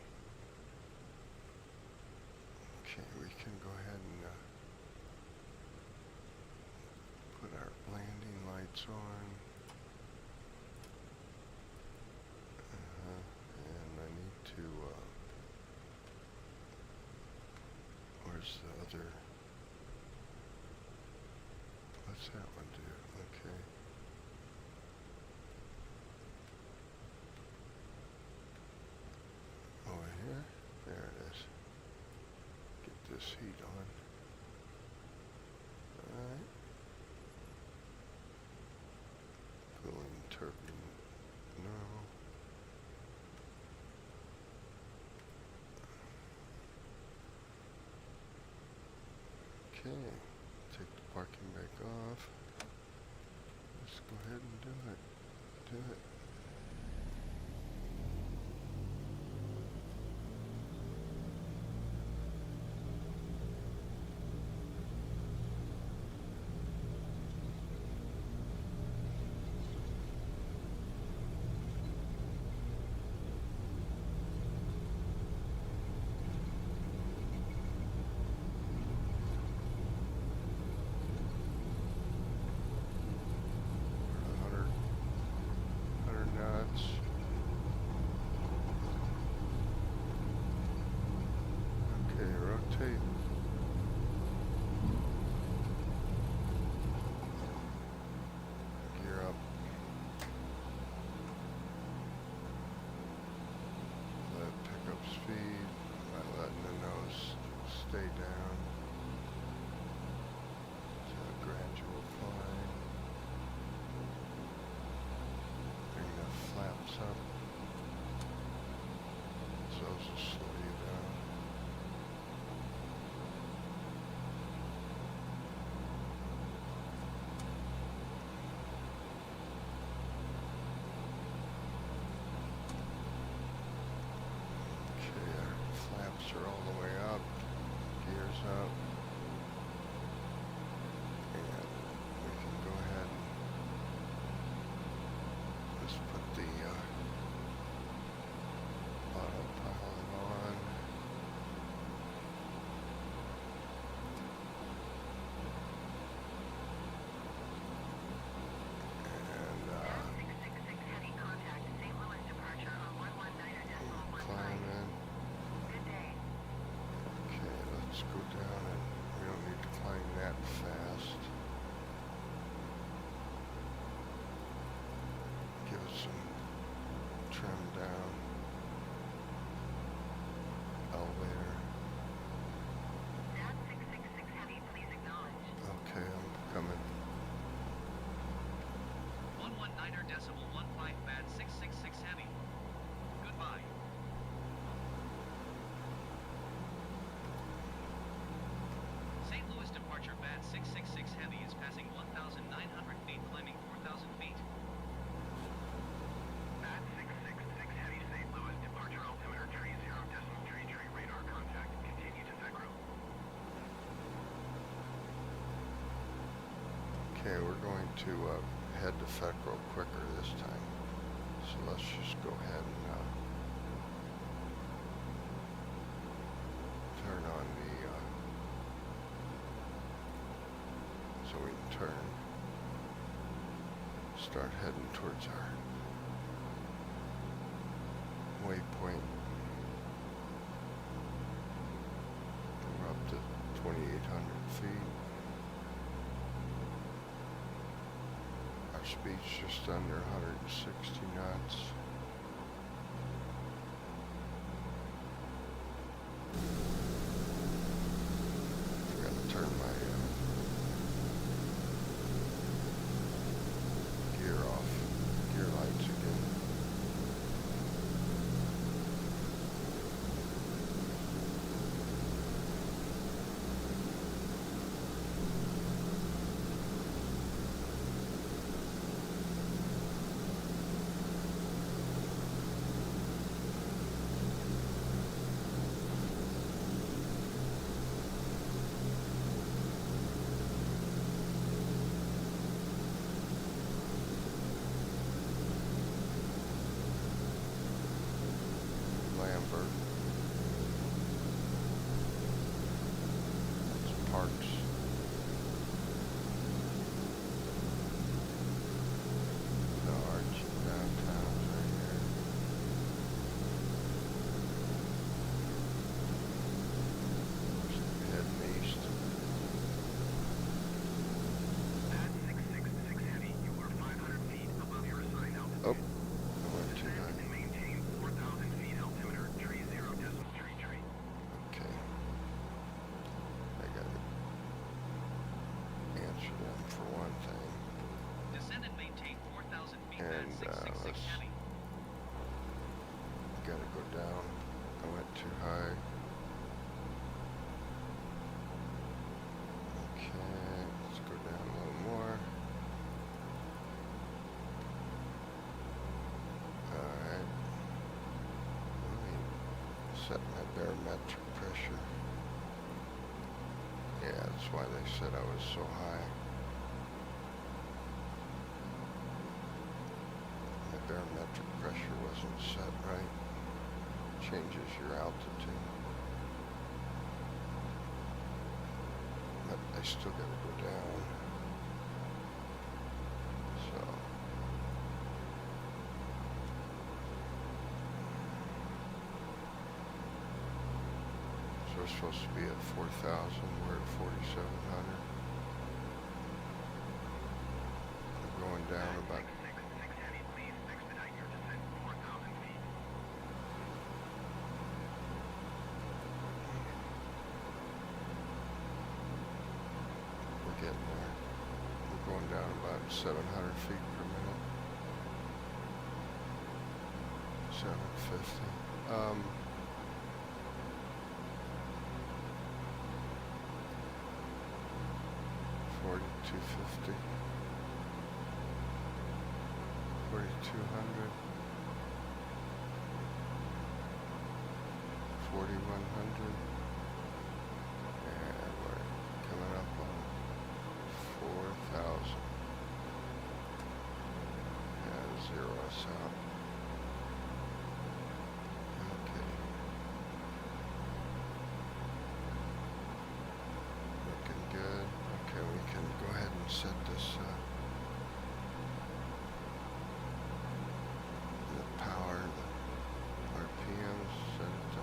Okay, we can go ahead and put our landing lights on. And I need to, where's the other, what's that one do? Okay. Over here? There it is. Get this heat on. Alright. Cooling turbine. No. Okay. Take the parking brake off. Let's go ahead and do it. Do it. stay down. It's a gradual climb. Bring the flaps up. So those will slow you down. Okay, our flaps are all the way up. Gears up. And we can go ahead and just put the autopilot on. And 666 heavy contact St. Louis departure on 119.15. climbing. Good day. Okay, let's go down, and we don't need to climb that fast. Give it some trim down. Elevator. Nat 666 heavy, please acknowledge. Okay, I'm coming. 119.15 bad 666 heavy. Goodbye. St. Louis departure bad 666 heavy is passing 1,900 feet, climbing 4,000 feet. Bad 666 heavy St. Louis departure altimeter 30.33 radar contact. Continue to Fegro. Okay, we're going to head to Fecro quicker this time. So let's just go ahead and turn on the, so we can turn, start heading towards our waypoint. We're up to 2,800 feet. Our speed's just under 160 knots. Forgot to turn my gear off, gear lights again. Lambert. That's Parks. The arch downtown's right here. Heading east. Bad 666 heavy, you are 500 feet above your assigned altitude. Oh, I went too high. And maintain 4,000 feet altimeter 30.33. Okay. I gotta answer them for one thing. Descend and maintain 4,000 feet bad And 666 let's heavy. gotta go down. I went too high. Okay, let's go down a little more. Alright. Let me set my barometric pressure. Yeah, that's why they said I was so high. My barometric pressure wasn't set right. Changes your altitude. But I still gotta go down. So. So we're supposed to be at 4,000, we're at 4,700. We're going down about, 666 heavy, please expedite your descent 4,000 feet. 700 feet per minute. 750. 4250. 4200. 4100. And we're coming up on 4,000. And zero us out. Okay. Looking good. Okay, we can go ahead and set this the power, the RPMs, set it to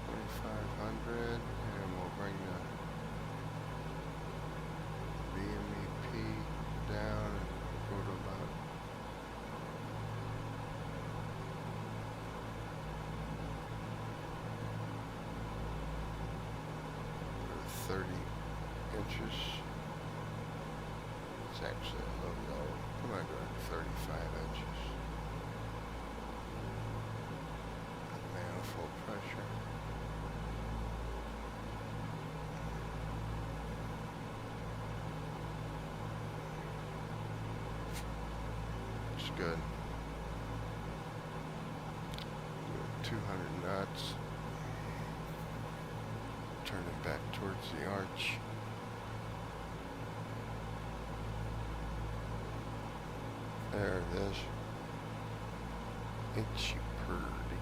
2,500, and we'll bring the VMEP down and go to about 30 inches. It's actually a little low. I'm going to go to 35 inches. Manifold pressure. It's good. 200 knots. Turn it back towards the arch. There it is. Ain't she pretty?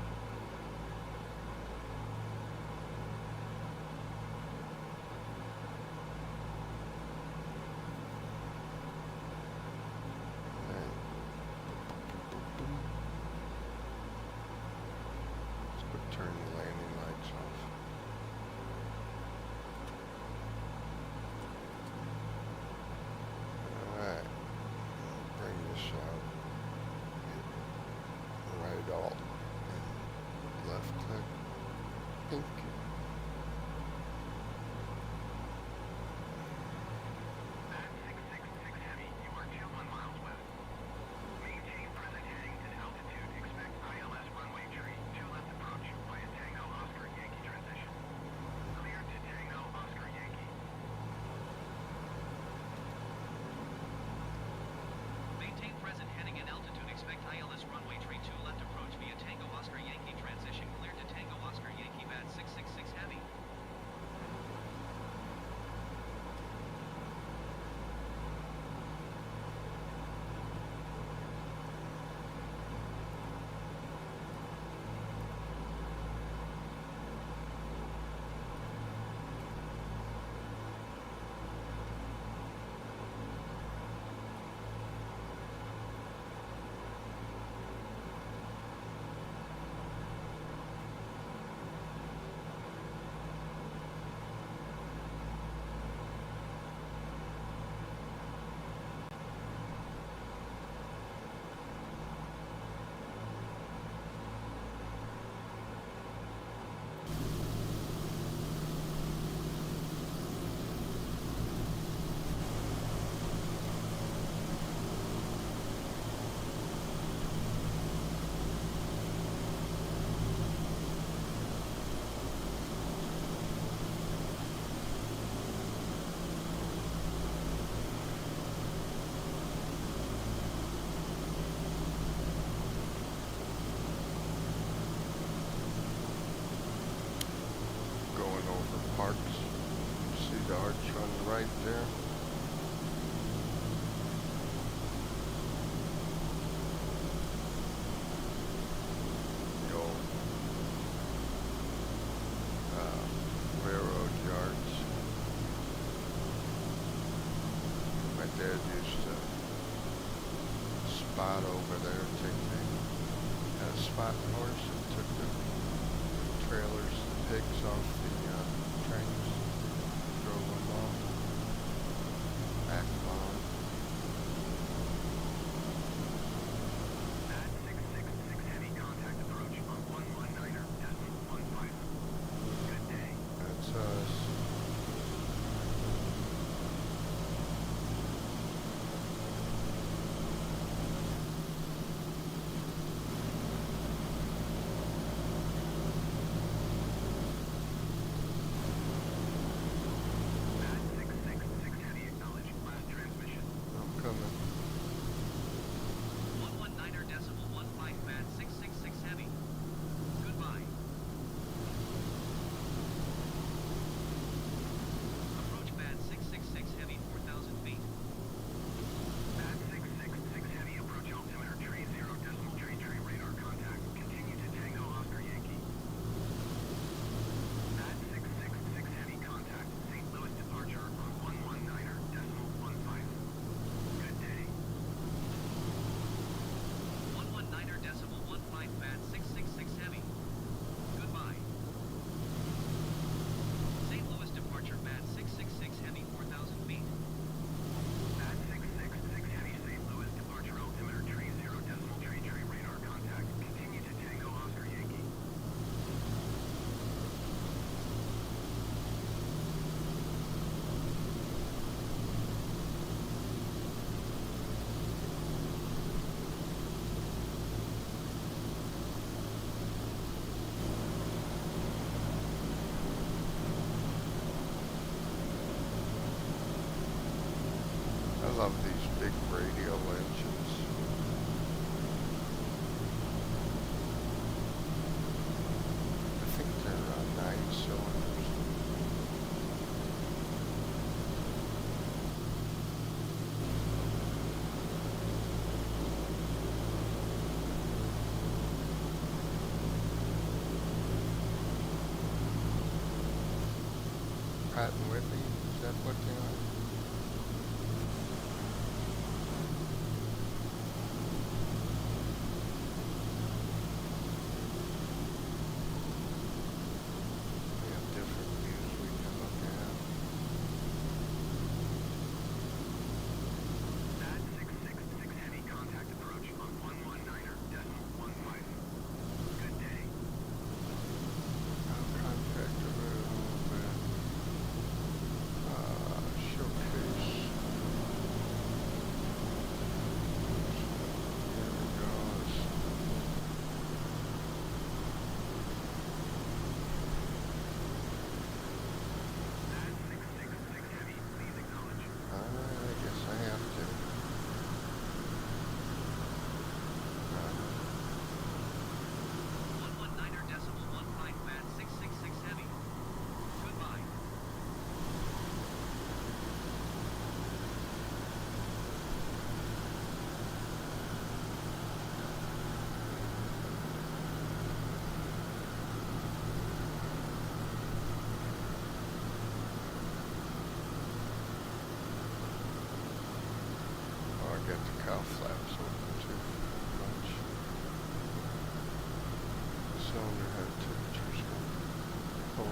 Let's go turn the landing lights off. Alright, bring this out. Right alt and left click. Pink. At 666 Heavy, you are 21 miles west. Maintain present heading and altitude. Expect ILS runway tree. 2 left approach via Tango Oscar Yankee transition. Clear to Tango Oscar Yankee. Maintain present heading and altitude. Expect ILS runway tree 2 left approach via Tango Oscar Yankee transition. Clear to Tango Oscar Yankee Bat 666 Heavy. Going over parks. See the arch on the right there? The old railroad yards. My dad used to spot over there, had a spotting horse and took the trailers, the pigs off the trains, drove them off, back on. At 666 Heavy, contact approach on 119.15. Good day. That's us. love these big radial engines. I think they're 9 cylinders. Pratt and Whitney, is that what they are? We have different views we can look at. That 666 Heavy contact approach on 119.15. Good day. I'll contact a little bit. Showcase. Here it goes. That 666 Heavy, please acknowledge. I guess I have to. Uh, 119er decimal 15 bad 666 heavy. Goodbye. Oh, I got the cow flaps open too. Much. Cylinder head temperature's cold.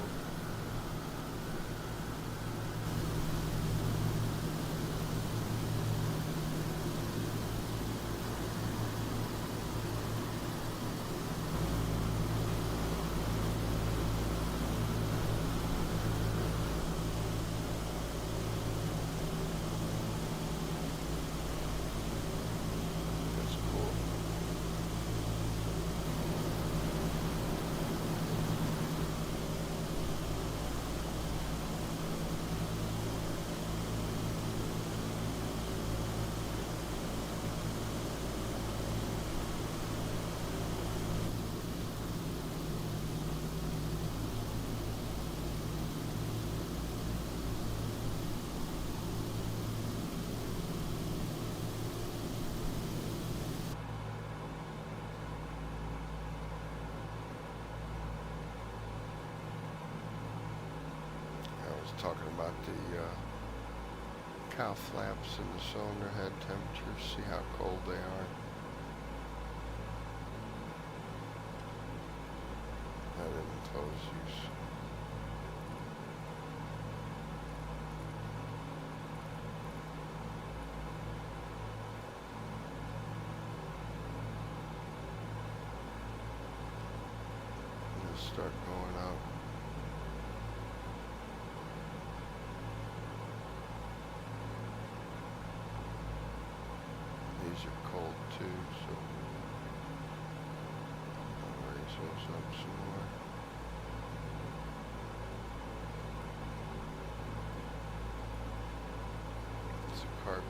That's cool. I was talking about the cow flaps and the cylinder head temperature. See how cold they are. I didn't close these. Let's start going out. These are cold too, so I'll raise those up some more. It's a carpet.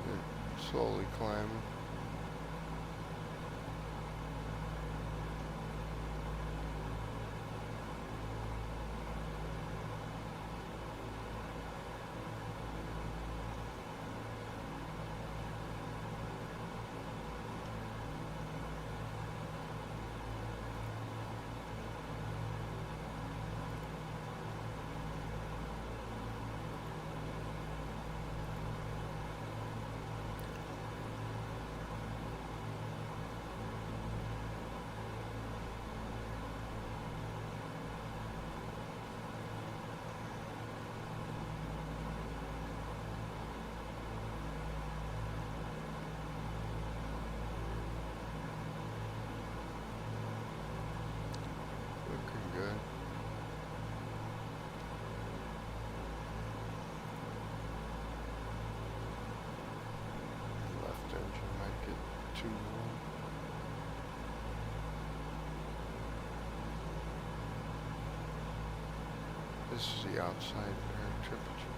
They're slowly climbing. Good. Left engine might get too warm. This is the outside air temperature.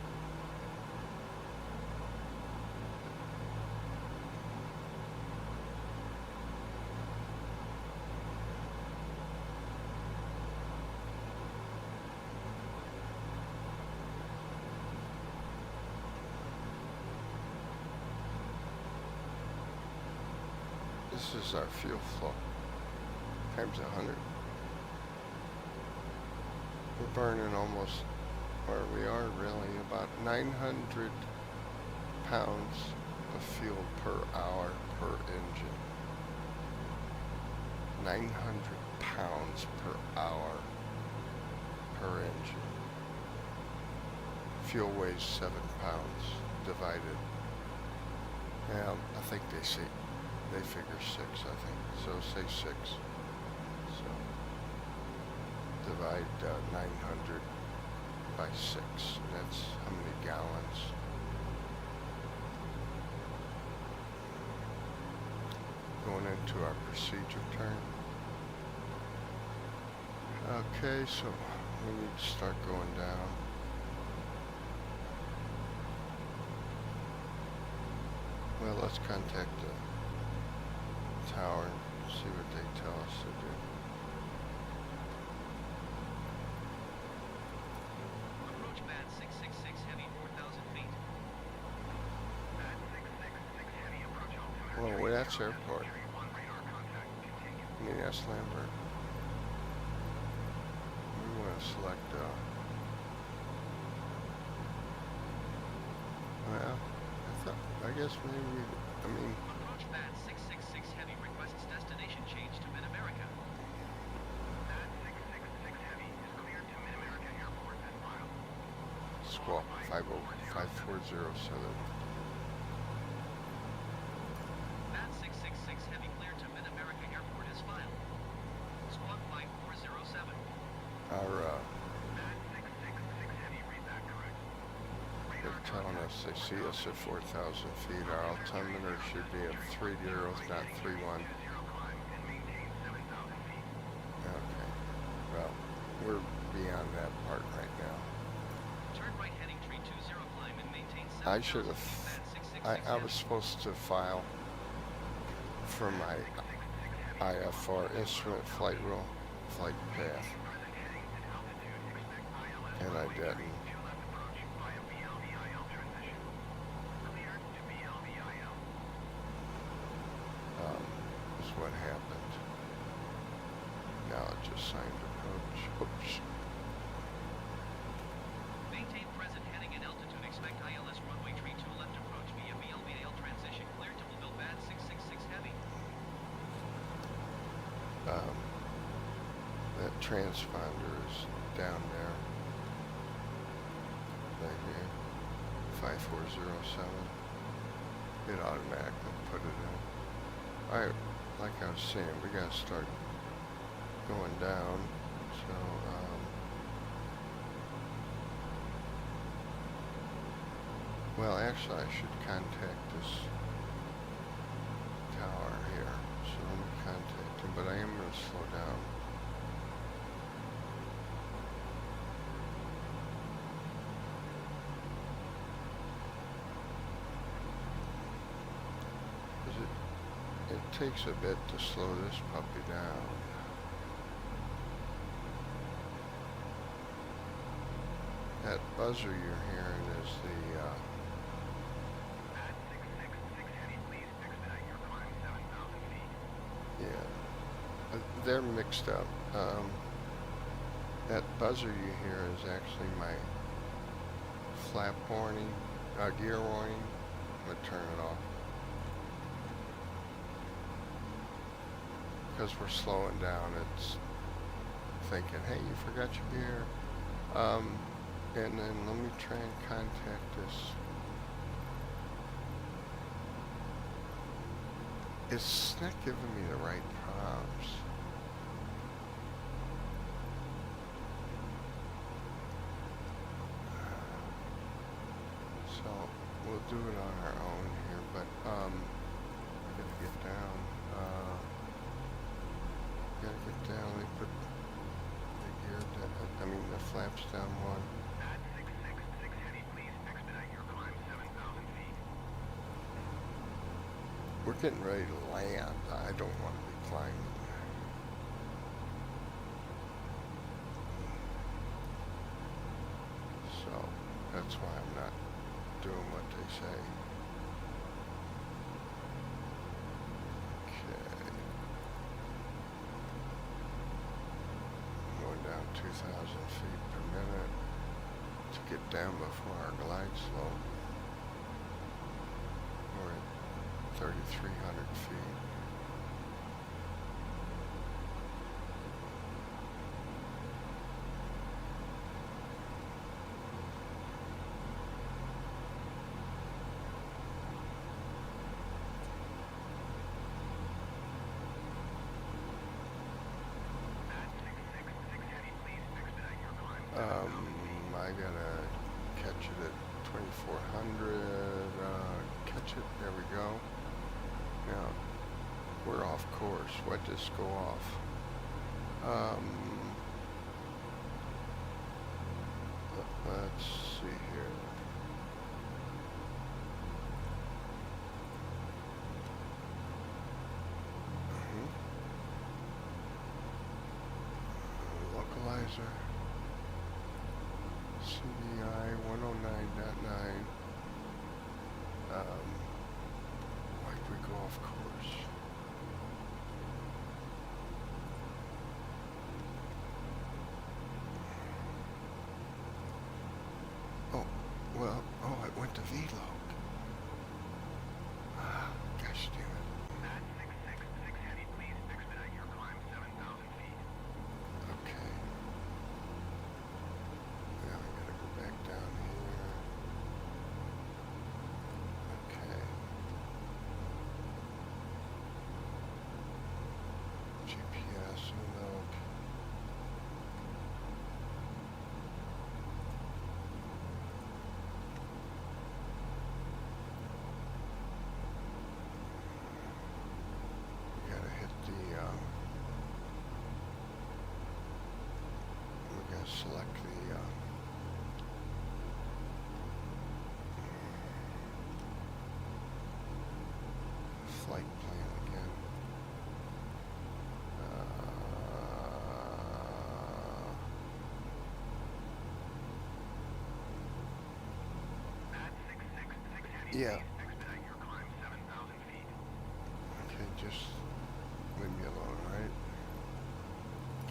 This is our fuel flow times 100. We're burning almost, or we are really, about 900 pounds of fuel per hour per engine. 900 pounds per hour per engine. Fuel weighs 7 pounds divided. Yeah, I think they figure 6, I think. So say 6. So divide 900 by 6. That's how many gallons? Going into our procedure turn. Okay, so we need to start going down. Well, let's contact the tower and see what they tell us to do. Approach band 666 heavy 4,000 feet. Band 666 heavy, approach altimeter. Well, well, that's airport. Carry 1 radar contact, continue. I mean, that's Lambert. We want to select, well, I guess maybe Approach band 666 heavy requests destination change to Mid-America. Band 666 heavy is cleared to Mid-America Airport as filed. Squawk 505407. Band 666 heavy cleared to Mid-America Airport as filed. Squawk 5407. Our, Band 666 heavy, read that correct. they're telling us they see us at 4,000 feet. Our altimeter should be at 30, not 31. Zero climb and maintain 7,000 feet. Okay. Well, we're beyond that part right now. Turn right heading tree 20 climb and maintain 7,000 I should have. feet. I was supposed to file for my IFR instrument flight rule, flight path, Present heading and altitude, expect ILS and I didn't. 2 left approach via BLVIL transition. Cleared to BLVIL. Is what happened. Now it just signed approach. Oops. Maintain present heading and altitude. Expect ILS runway tree 2 left approach via BLVL transition. Cleared to Mobile band 666 heavy. That transponder is down there. Right here. 5407. It automatically put it in. Alright, like I was saying, we gotta start going down. So, well, actually, I should contact this tower here. So let me contact him, but I am going to slow down. It takes a bit to slow this puppy down. That buzzer you're hearing is the, Band 666 heavy, please expedite your climb 7,000 feet. yeah, they're mixed up. That buzzer you hear is actually my flap warning, gear warning. I'm gonna turn it off. Because we're slowing down, it's thinking, hey, you forgot your gear. And then let me try and contact this. It's not giving me the right prompts. So we'll do it on our own here, but I gotta get down. Gotta get down. Let me put the gear down. I mean the flaps down one. We're getting ready to land. I don't want to be climbing. So that's why I'm not doing what they say. Okay. Going down 2,000 feet per minute to get down before our glide slope. We're at 3,300 feet. I gotta catch it at 2,400, catch it, there we go. Now, we're off course. What just go off? Let's see here. Localizer. CDI 109.9. Why did we go off course? Oh, well, it went to VLOC. Gosh damn it. At 666 heavy, please expedite your climb 7,000 feet. Okay. Now I gotta go back down here. Okay. GPS, look. We gotta hit the, we gotta select the, flight plan again. At 666 heavy, Yeah. please expedite your climb 7,000 feet. Okay, just leave me alone, right?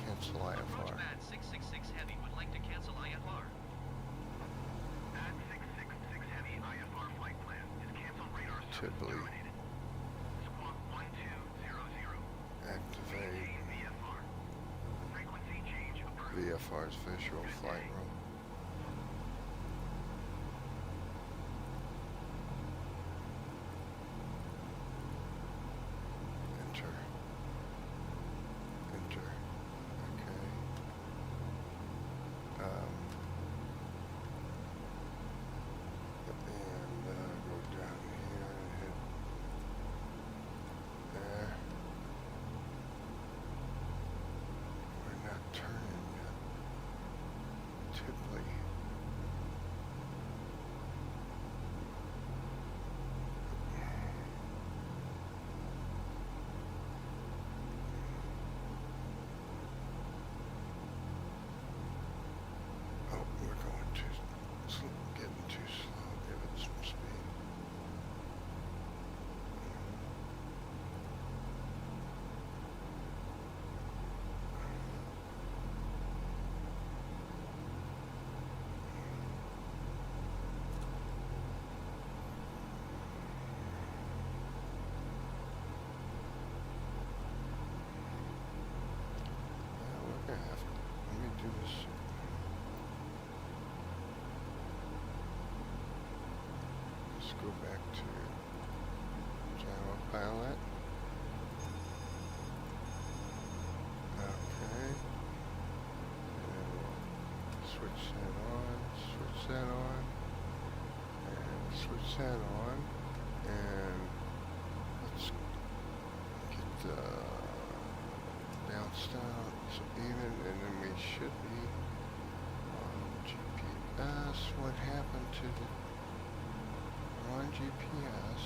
Cancel Approach IFR. pad 666 Heavy would like to cancel IFR. At 666 heavy, IFR flight plan is canceled. Radar service Tibley. terminated. Squawk 1200. Activate Maintain VFR. Frequency change approved. VFR's visual flight room. Enter. Enter. Okay. And go down here and hit there. We're not turning yet. Tibley. Oh, we're going too slow, getting too slow. Give it some speed. Yeah, we're gonna have to. Let me do this. Let's go back to Java Pilot. Okay. And we'll switch that on, switch that on, and switch that on. And let's get the bounce down so even, and then we should be on GPS. What happened to the on GPS?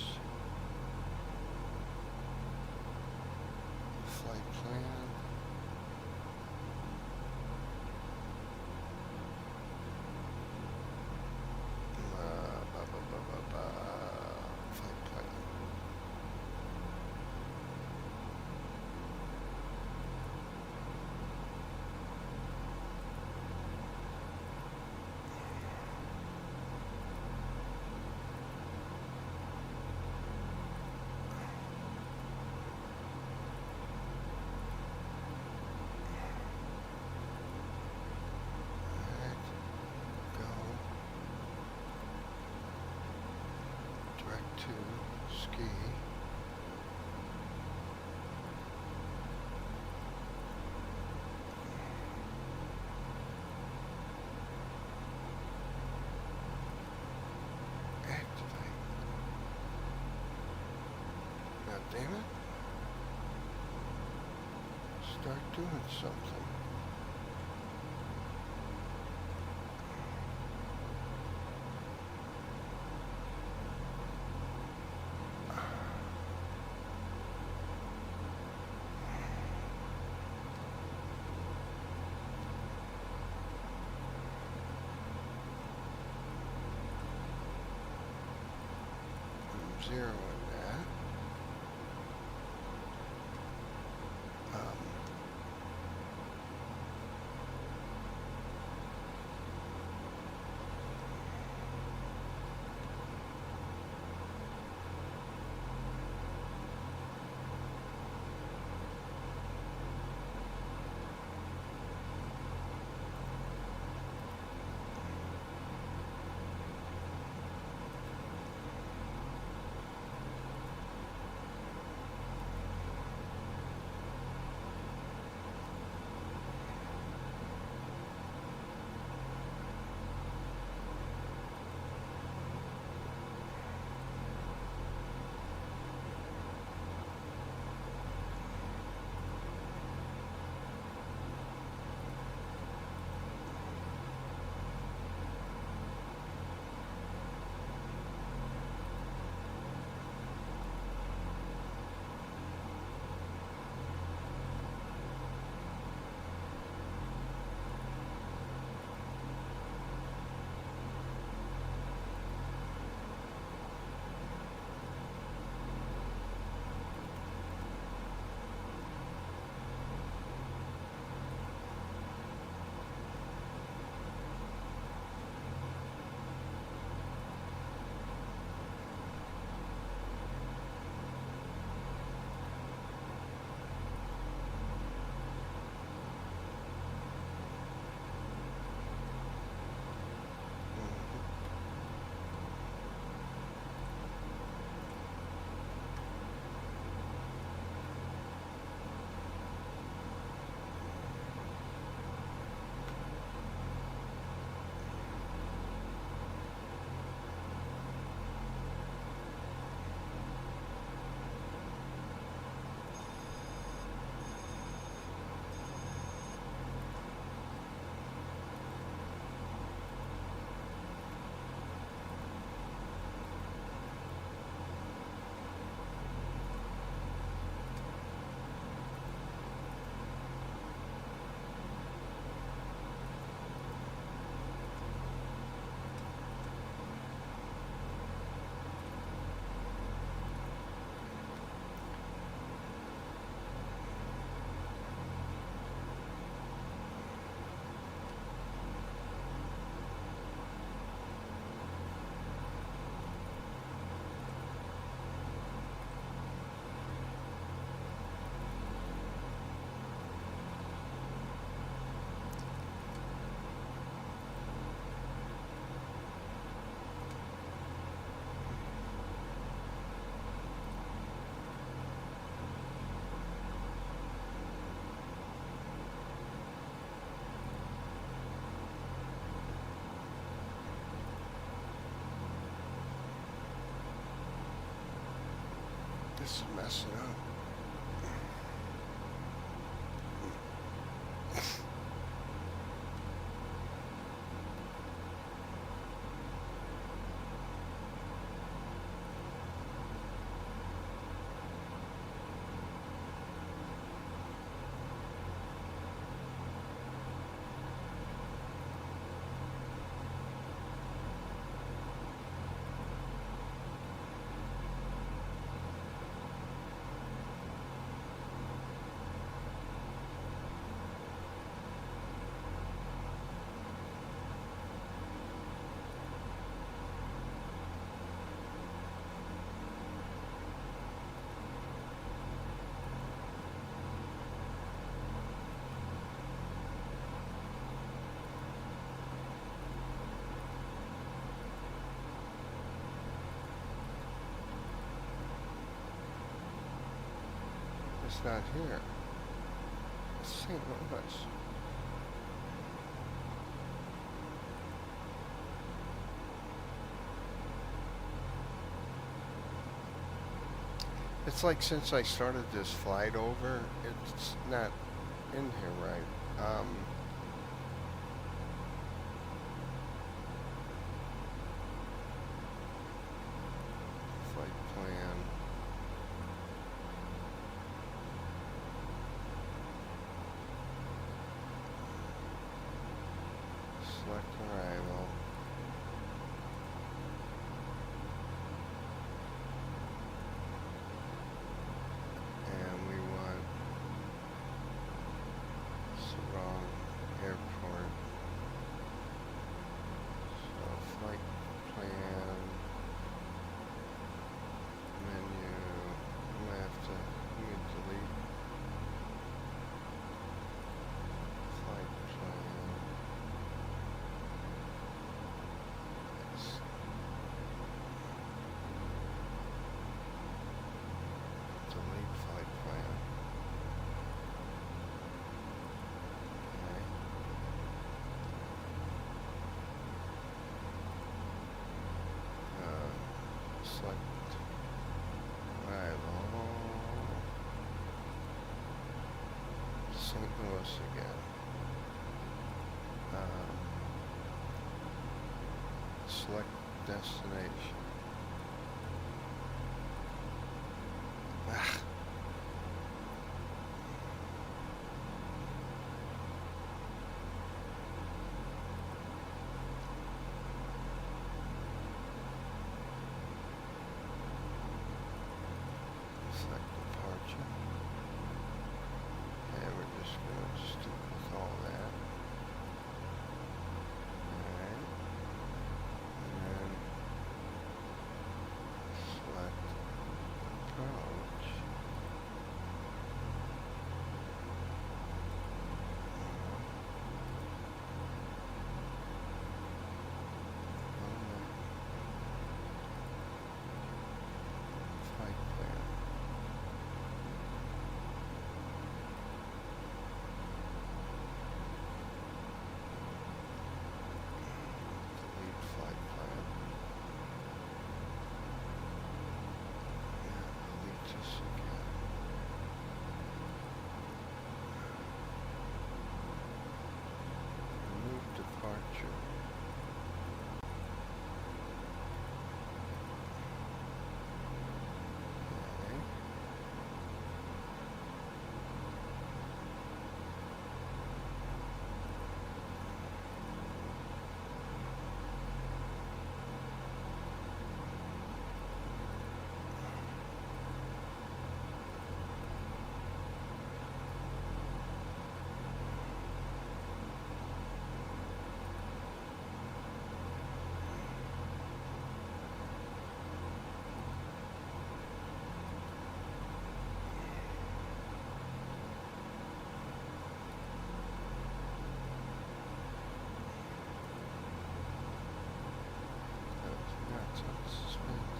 to ski. Activate. Now, damn it. Start doing something. I'm zeroing that. This is messing up. It's not here. It's St. Louis. It's like since I started this flight over, it's not in here right. Flight plan. Select arrival. And we want wrong airport. So flight plan menu. I'm gonna have to delete flight plan. Yes. Delete flight plan. Okay. Select arrival. St. Louis again. Select destination. Ah. Select departure. And we're just gonna stick with all that. Alright. And then select approach. Flight plan. Delete flight plan. And delete this again. Remove departure. Okay. That's not suspend.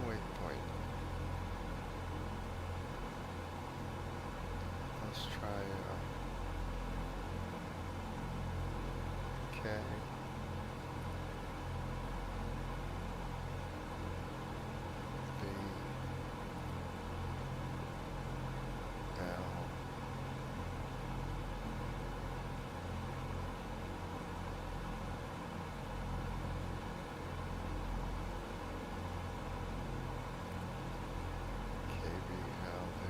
Waypoint. Let's try okay. B L KBLV.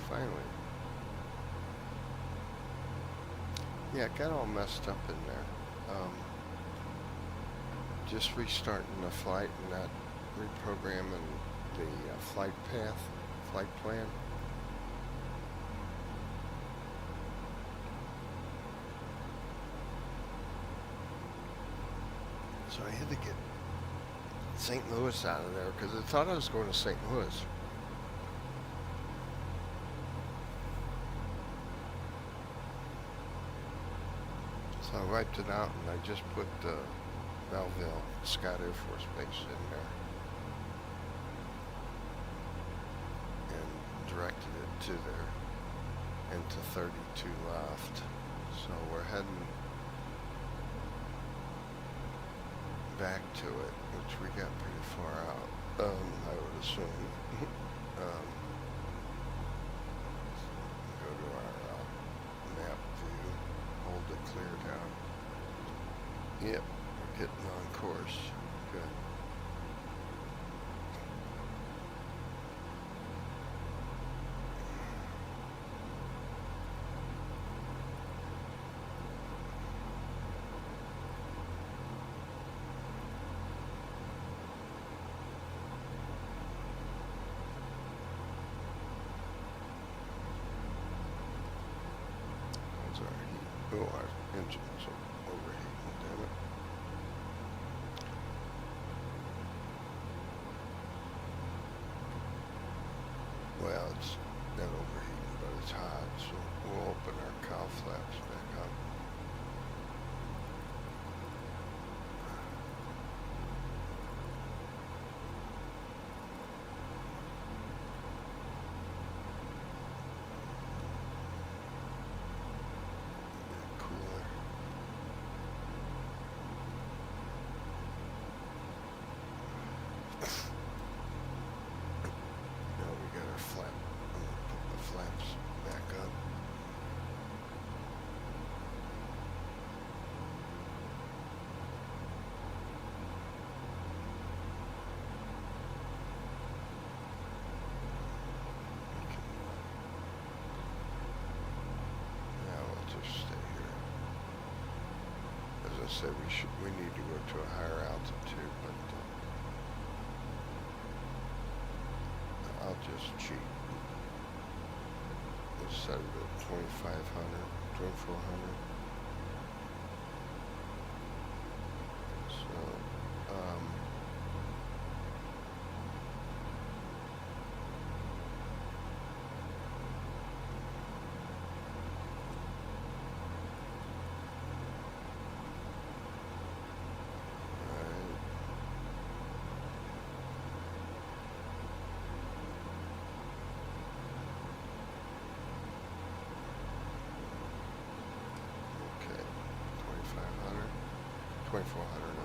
finally. Yeah, it got all messed up in there. Just restarting the flight and not reprogramming the flight path, flight plan. So I had to get St. Louis out of there because I thought I was going to St. Louis. So I wiped it out and I just put Belleville, Scott Air Force Base in there and directed it to there into 32 left. So we're heading back to it, which we got pretty far out, I would assume. Go to our map view, hold it clear down. Yep, we're getting on course. Good. Oh, our engine's overheating, damn it. Well, it's not overheating, but it's hot, so we'll open our cow flaps back up. Cooler. Now we got our flap. I'm gonna put the flaps back up. Now we'll just stay here. As I said, we need to go to a higher altitude, but I'll just cheat. We'll set it at 2,500, 2,400. So, right. Okay, 2,500, 2,400 of them.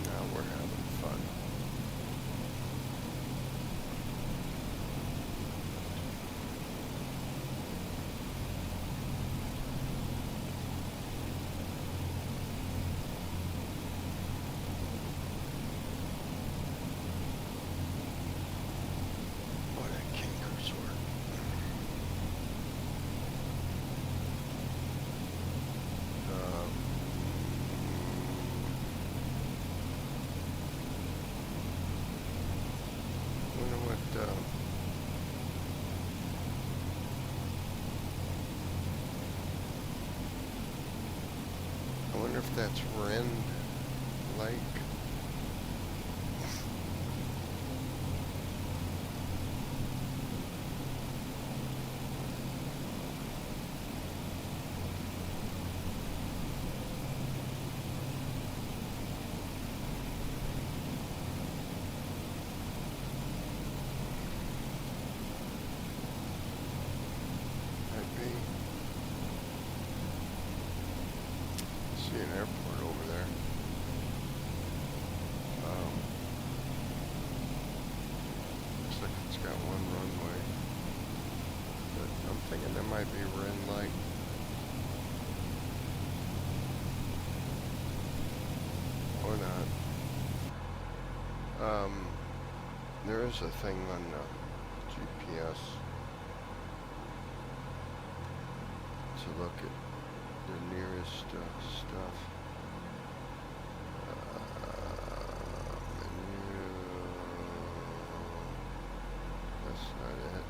Now we're having fun. Boy, that canker's work. Um, wonder what, I wonder if that's Wren Lake. there's a thing on GPS to look at the nearest stuff. Menu. That's not it.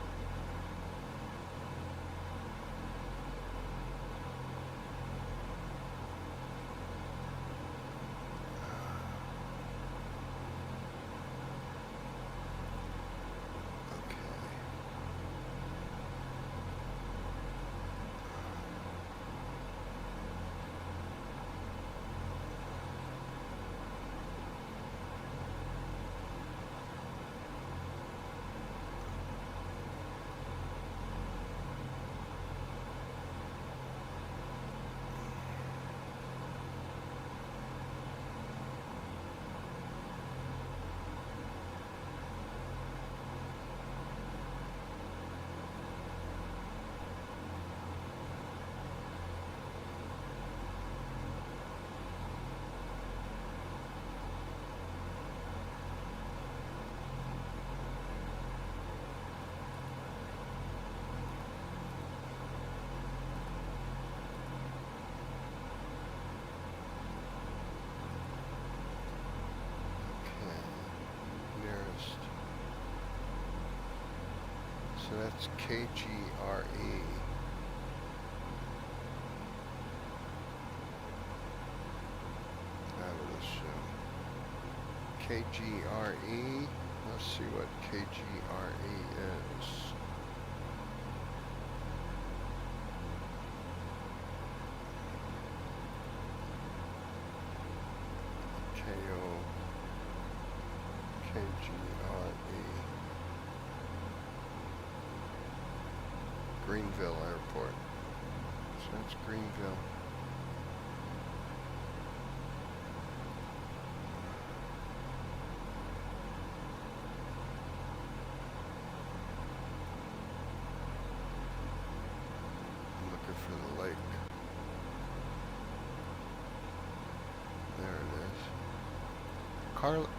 So that's KGRE. That will show. KGRE. Let's see what KGRE is. KGRE. Greenville Airport. So that's Greenville. I'm looking for the lake. There it is.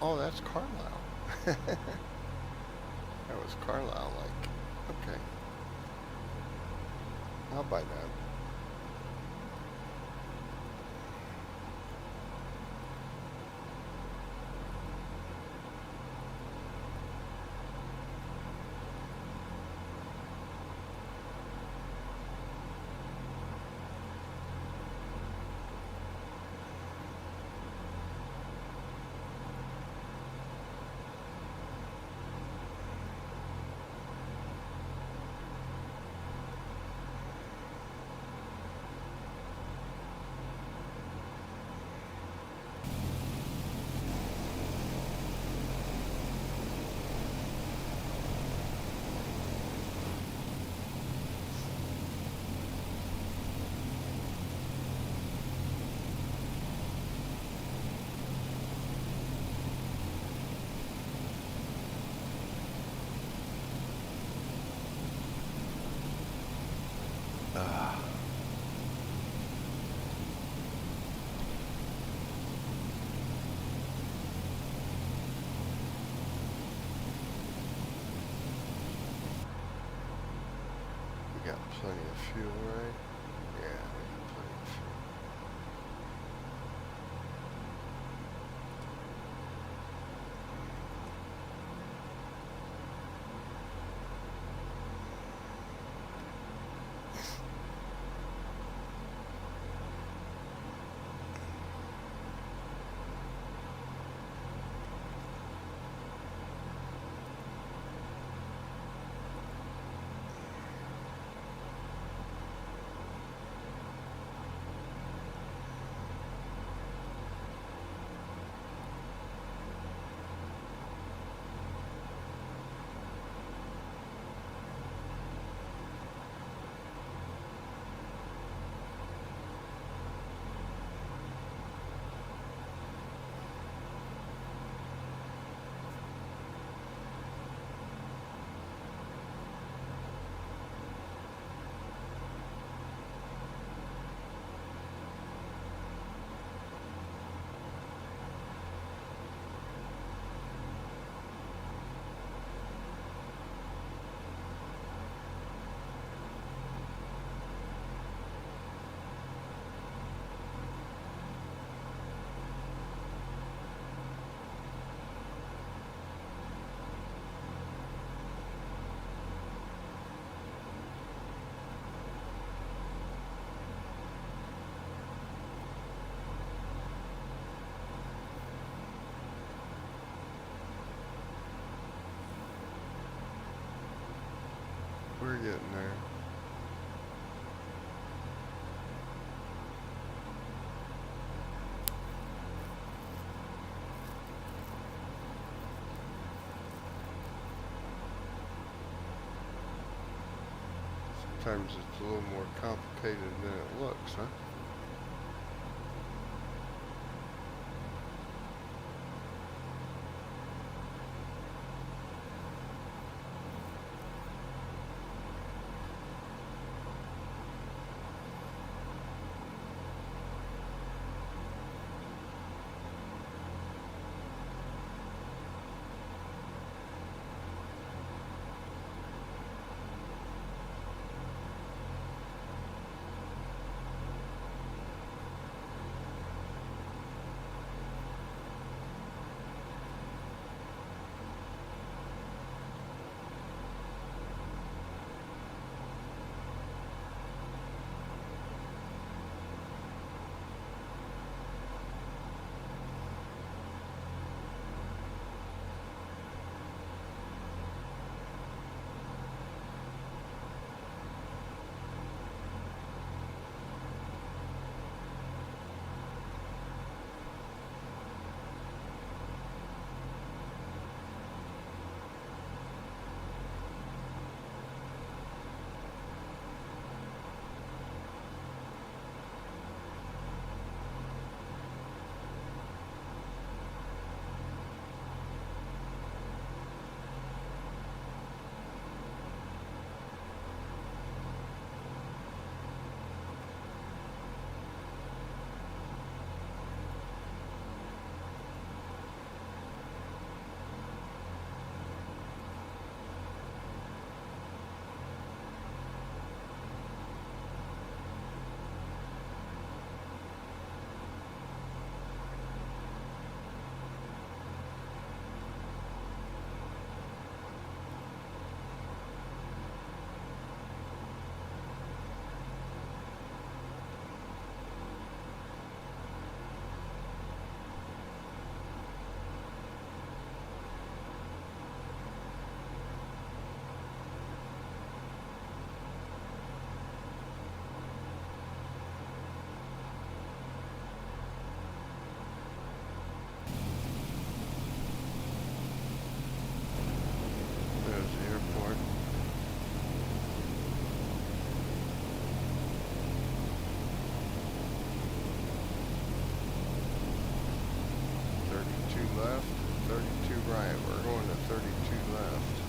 Oh, that's Carlisle. That was Carlisle Lake. Okay. I'll buy that. We got plenty of fuel, right? Yeah, we got plenty of fuel. getting there. Sometimes it's a little more complicated than it looks, huh? There's the airport. Left, 32 right. We're going to 32 left.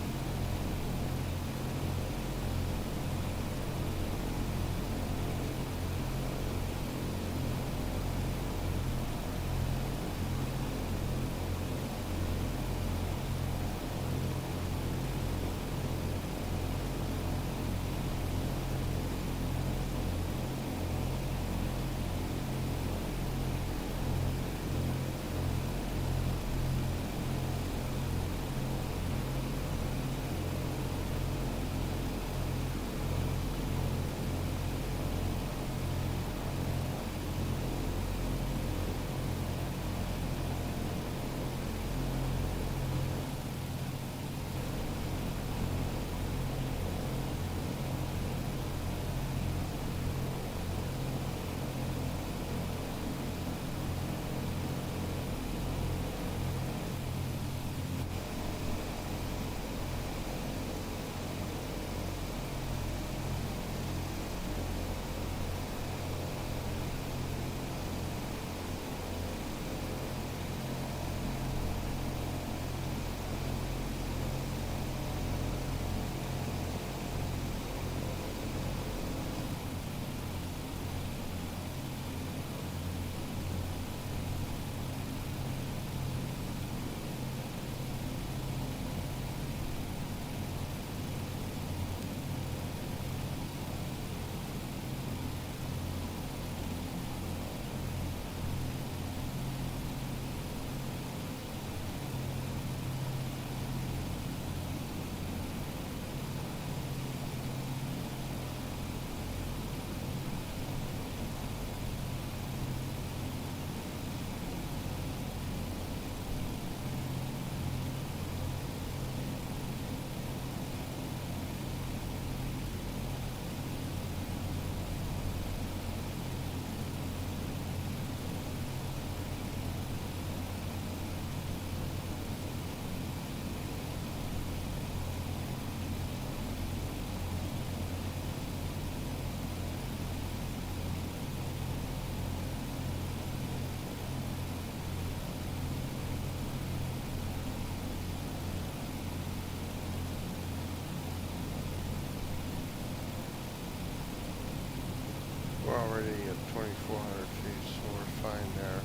400 feet, so we're fine there.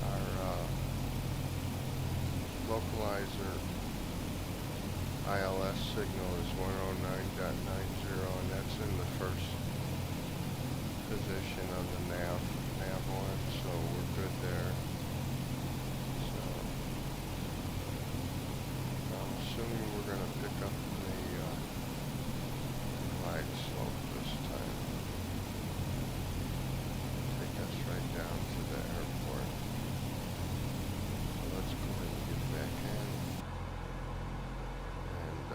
Our localizer ILS signal is 109.90, and that's in the first position of the nav one, so we're good there. So I'm assuming we're going to pick up the glide slope this time. Take us right down to the airport. So let's go ahead and get back in. And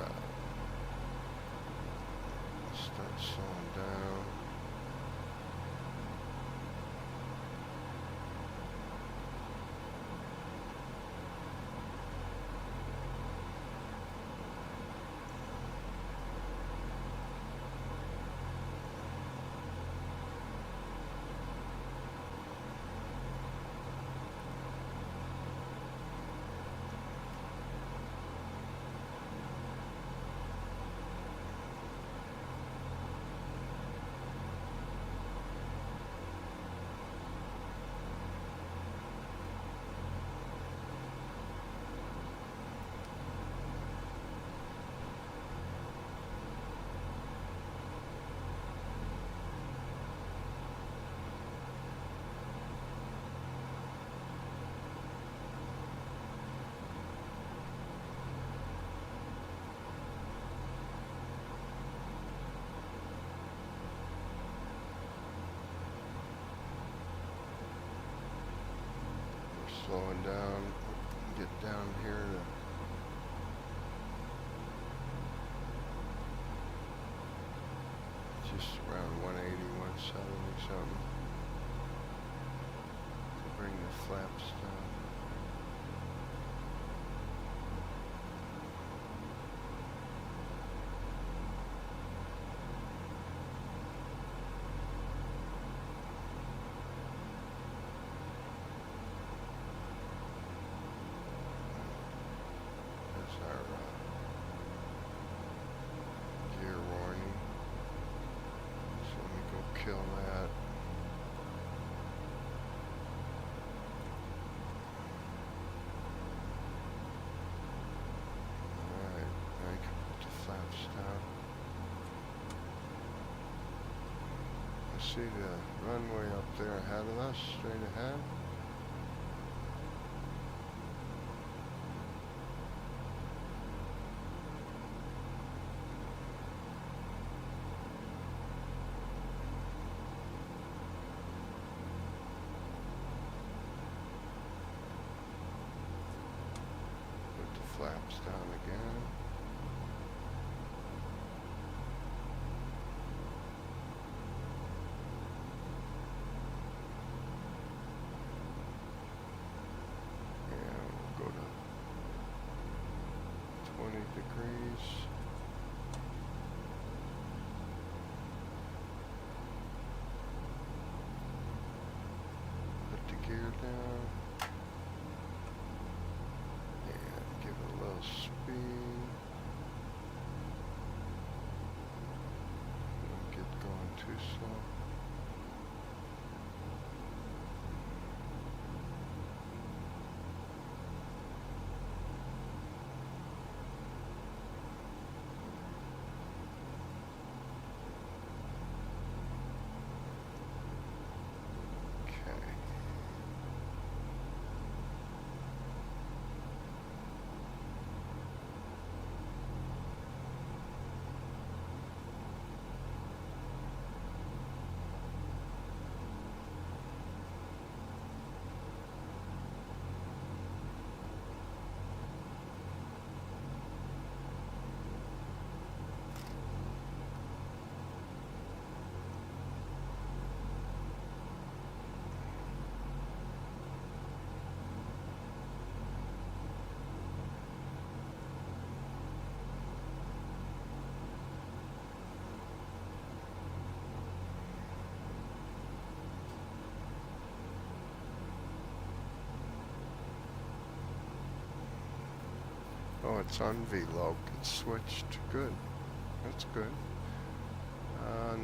start slowing down. Slowing down, get down here to just around 180, 170 something to bring the flaps down. Our gear warning, so let me go kill that. Alright, now I can put the flaps down. I see the runway up there ahead of us, straight ahead. Flaps down again. And we'll go to 20 degrees. Put the gear down. Speed. Don't get going too slow. Oh, it's on V-Log. It's switched. Good. That's good.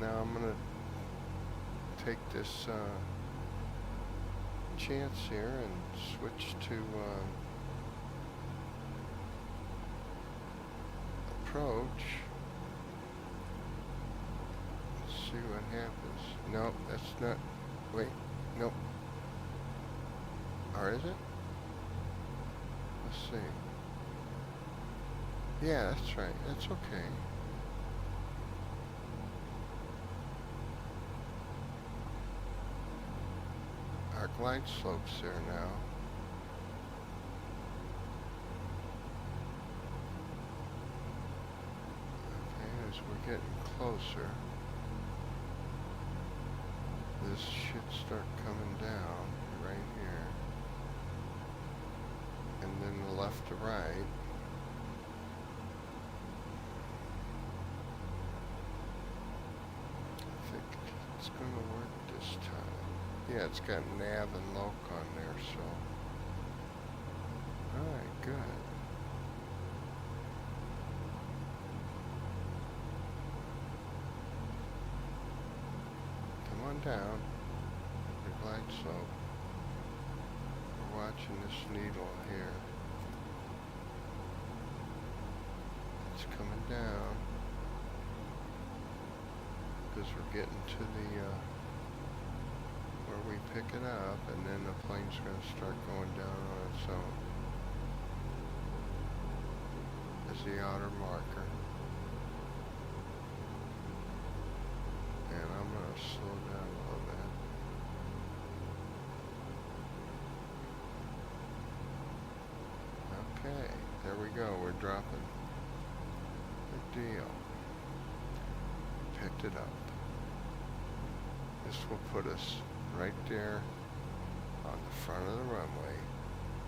Now I'm going to take this chance here and switch to approach. Let's see what happens. No, that's not. Wait, nope. Or is it? Let's see. Yeah, that's right. That's okay. Our glide slope's there now. Okay, as we're getting closer, this should start coming down right here. And then the left to right. I think it's going to work this time. Yeah, it's got nav and loc on there, so. Alright, good. Come on down. Your glide slope. We're watching this needle here. It's coming down. Because we're getting to the where we pick it up, and then the plane's going to start going down on its own. There's the outer marker. And I'm going to slow down a little bit. Okay, there we go. We're dropping. Good deal. Picked it up. This will put us right there on the front of the runway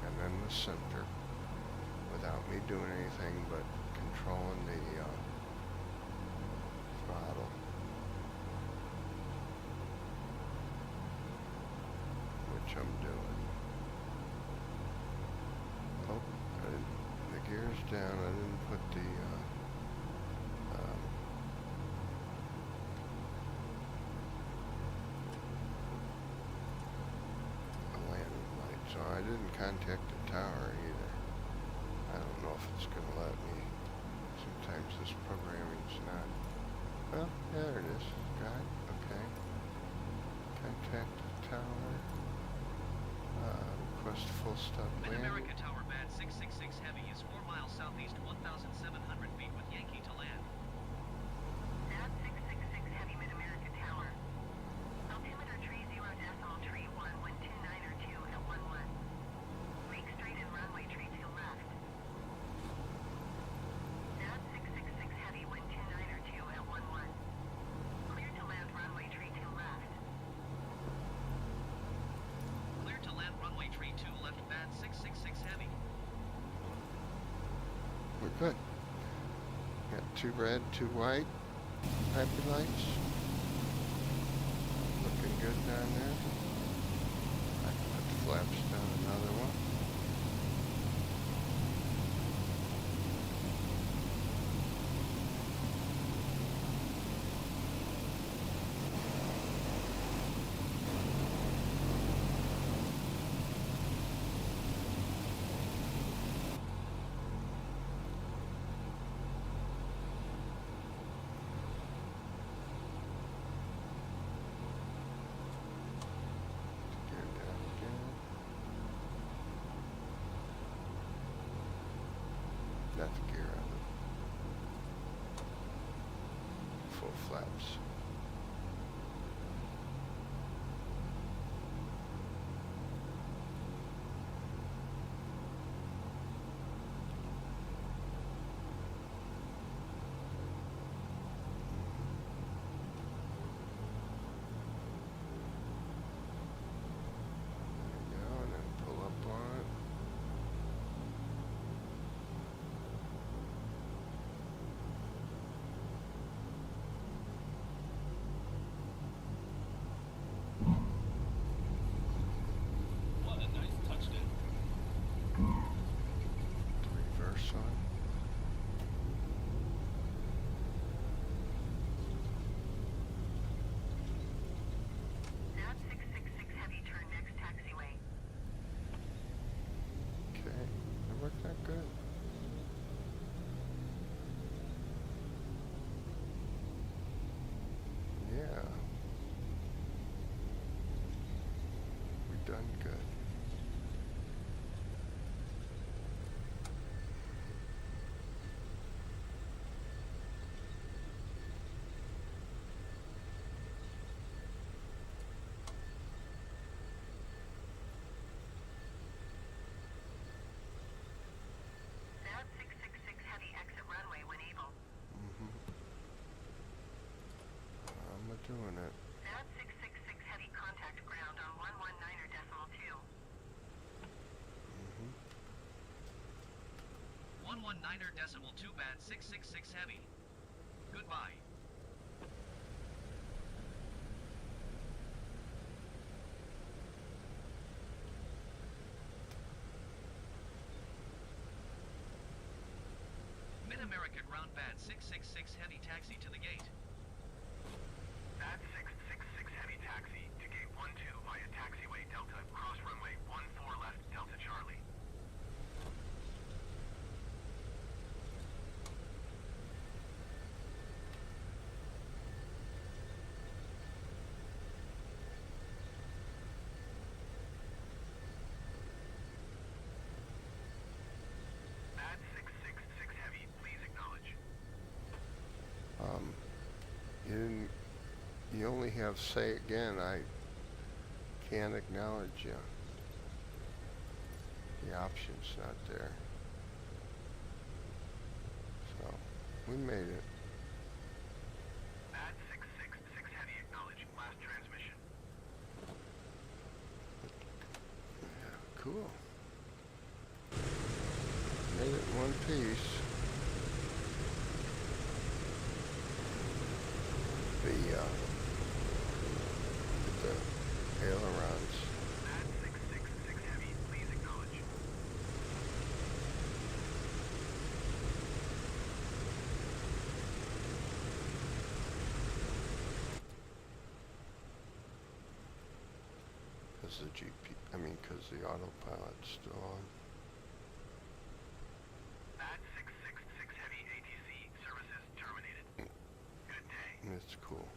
and then the center without me doing anything but controlling the throttle, which I'm doing. Oh, the gear's down. I didn't put the so I didn't contact the tower either. I don't know if it's going to let me. Sometimes this programming's not. Well, there it is. Got it. Okay. Contact the tower. Request full stop landing. Mid-America Tower Bad 666 Heavy is 4 miles southeast, 1,700 feet with Yankee to land. Bad 666 Heavy Mid-America Tower. Altimeter tree 0 decimal tree 1, wind 29 or 2 at 11. Make straight and runway tree to left. Bad 666 Heavy, wind 29 or 2 at 11. Clear to land runway tree to left. Clear to land runway tree 2 left Bad 666 Heavy. We're good. Got 2 red, 2 white happy lights. Looking good down there. I can put the flaps down another one. Gear down again. That's gear on it. Full flaps. There we go, and then pull up on it. 119.2 bad 666 heavy. Goodbye. Mid-America ground bad 666 heavy taxi to the gate. Bad 666 heavy taxi to gate 12 via taxiway Delta, cross runway 14 left Delta Charlie. Bad 666 heavy, please acknowledge. You didn't. You only have say again. I can't acknowledge you. The option's not there. So we made it. Bad 666 heavy, acknowledge. Last transmission. Yeah, cool. Made it in one piece. The ailerons. Bad 666 heavy, please acknowledge. Because the autopilot's still on. Bad 666 heavy, ATC, services terminated. Good day. It's cool.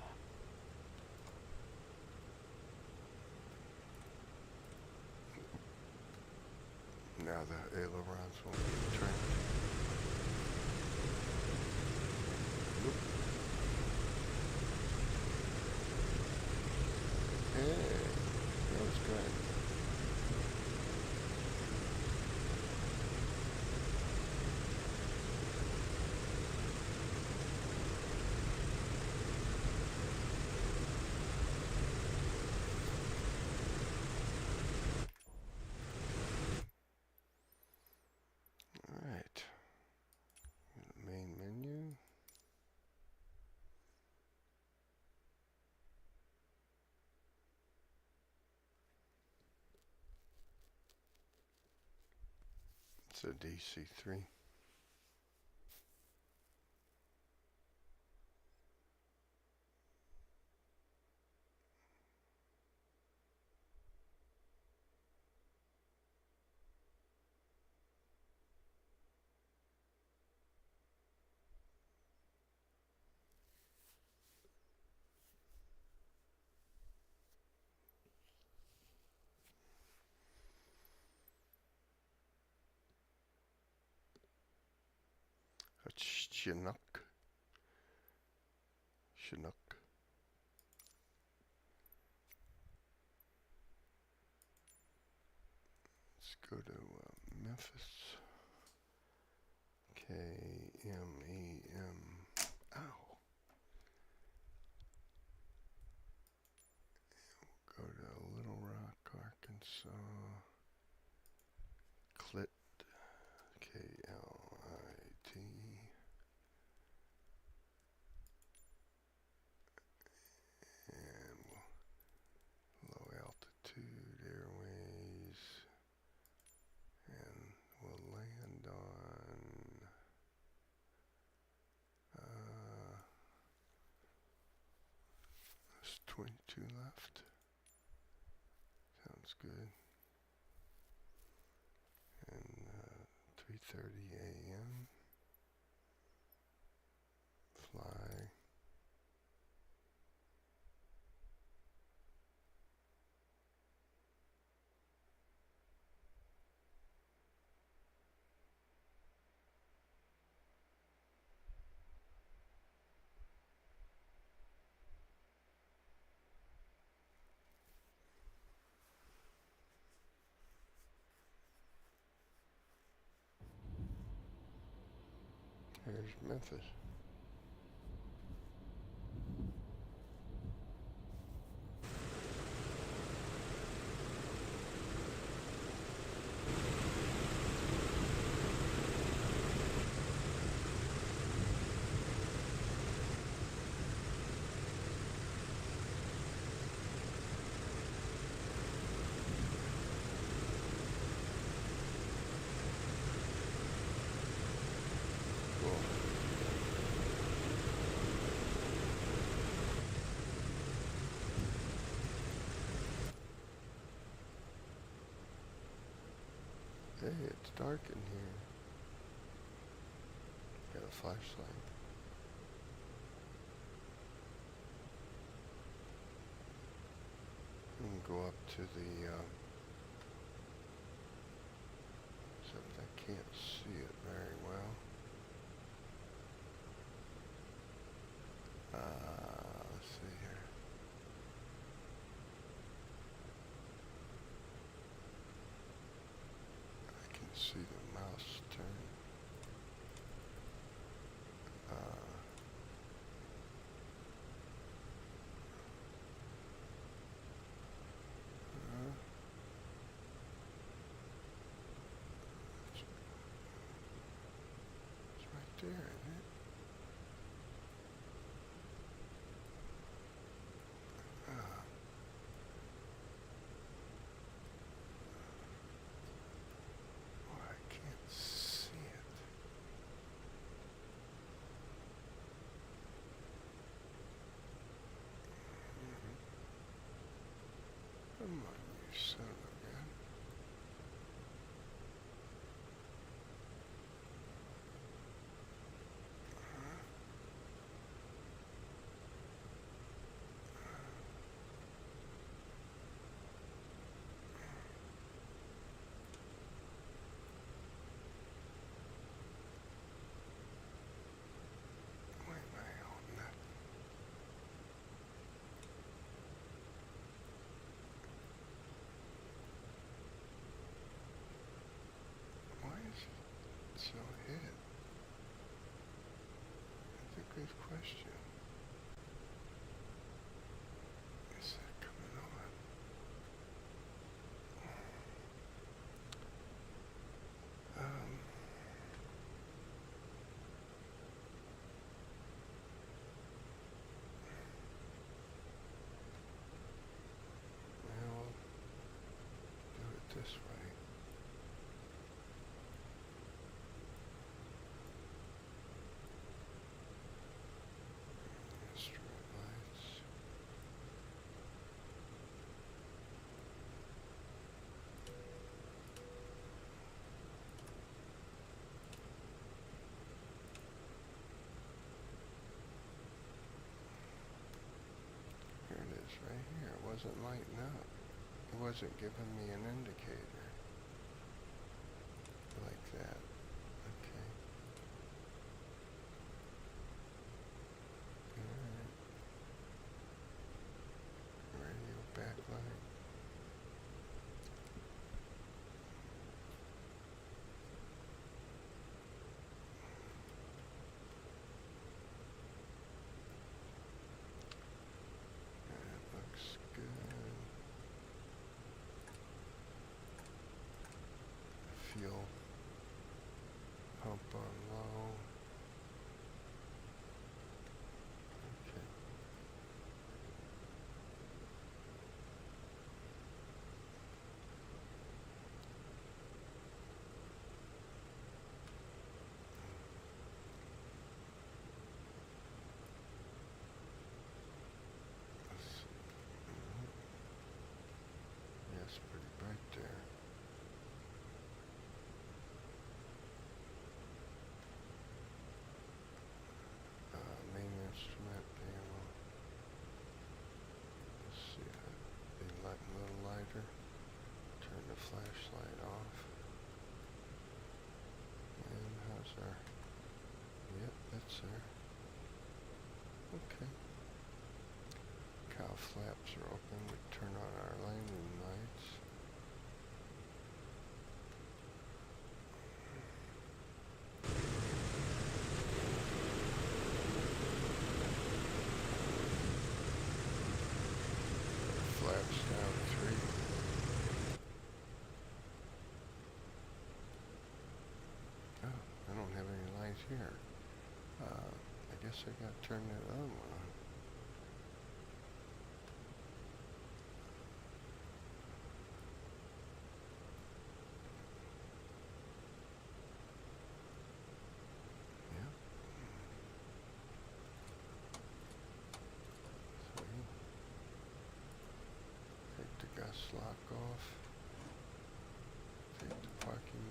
Now the ailerons won't be trained. Nope. Hey, that was good. Alright. Main menu. It's a DC-3. A Chinook. Chinook. Let's go to Memphis. KMEM. Ow. Go to Little Rock, Arkansas. Clit. KLIT. And low altitude airways. And we'll land on there's 22 left. Sounds good. And 3:30 a.m. Fly. Here's Memphis. Hey, it's dark in here. Got a flashlight. We can go up to the, except I can't see it very well. Let's see here. I can see the mouse turn. It's right there, isn't it? Oh, I can't see it. Come on, you son of a gun. Why am I holding that? Why is it so hidden? That's a good question. Is that coming on? Well, do it this way. Instrument lights. Here it is, right here. It wasn't lighting up. It wasn't giving me an indicator. Like that. Okay. Alright. Radio backlight. That looks good. Fuel pump on low. Okay. Let's see. Yes, pretty bright there. Main instrument panel. Let's see, be a little lighter. Turn the flashlight off. And how's our? Yep, that's there. Okay. Cow flaps are open. We turn on our landing lights. Flaps down 3. Oh, I don't have any lights here. I guess I gotta turn that other one on. Yep. Sweet. Take the gas lock off. Take the parking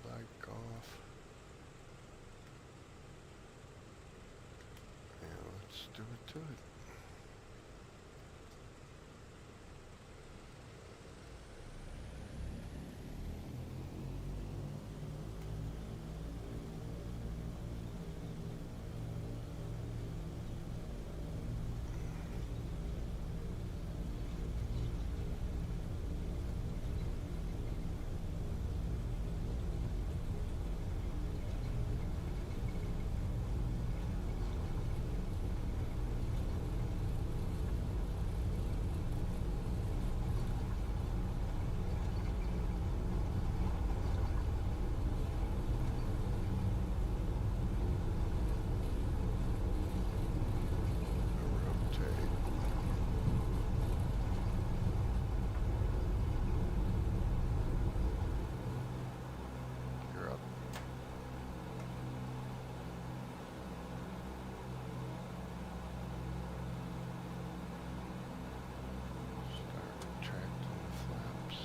let's do it to it. Rotate. You're up. Start retracting the flaps.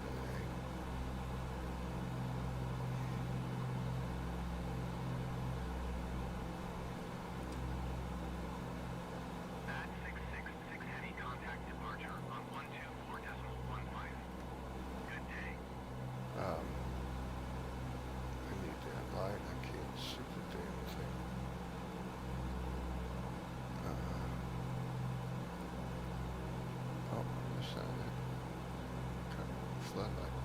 Okay. At 666 Heavy, contact departure on 124.15. Good day. I need that light. I can't see the damn thing. Oh, yes, I did. Floodlight.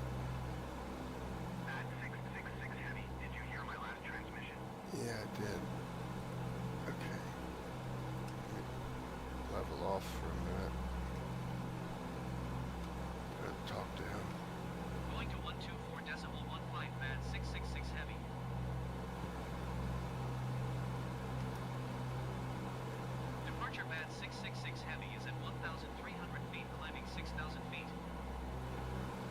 At 666 Heavy, did you hear my last transmission? Yeah, I did. Okay. Let me level off for a minute. Gotta talk to him. Going to 124.15 bad 666 heavy. Departure bad 666 heavy is at 1,300 feet, climbing 6,000 feet.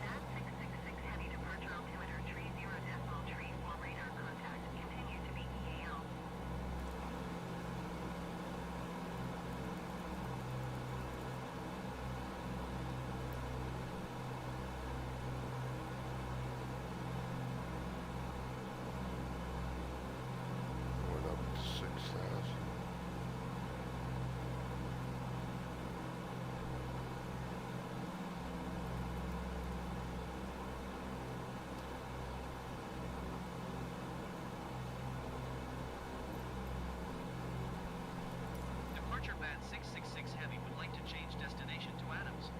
At 666 heavy, departure altimeter tree 0.4 radar contact. Continue to be EAL. Went up to 6,000. Departure bad 666 heavy would like to change destination to Adams.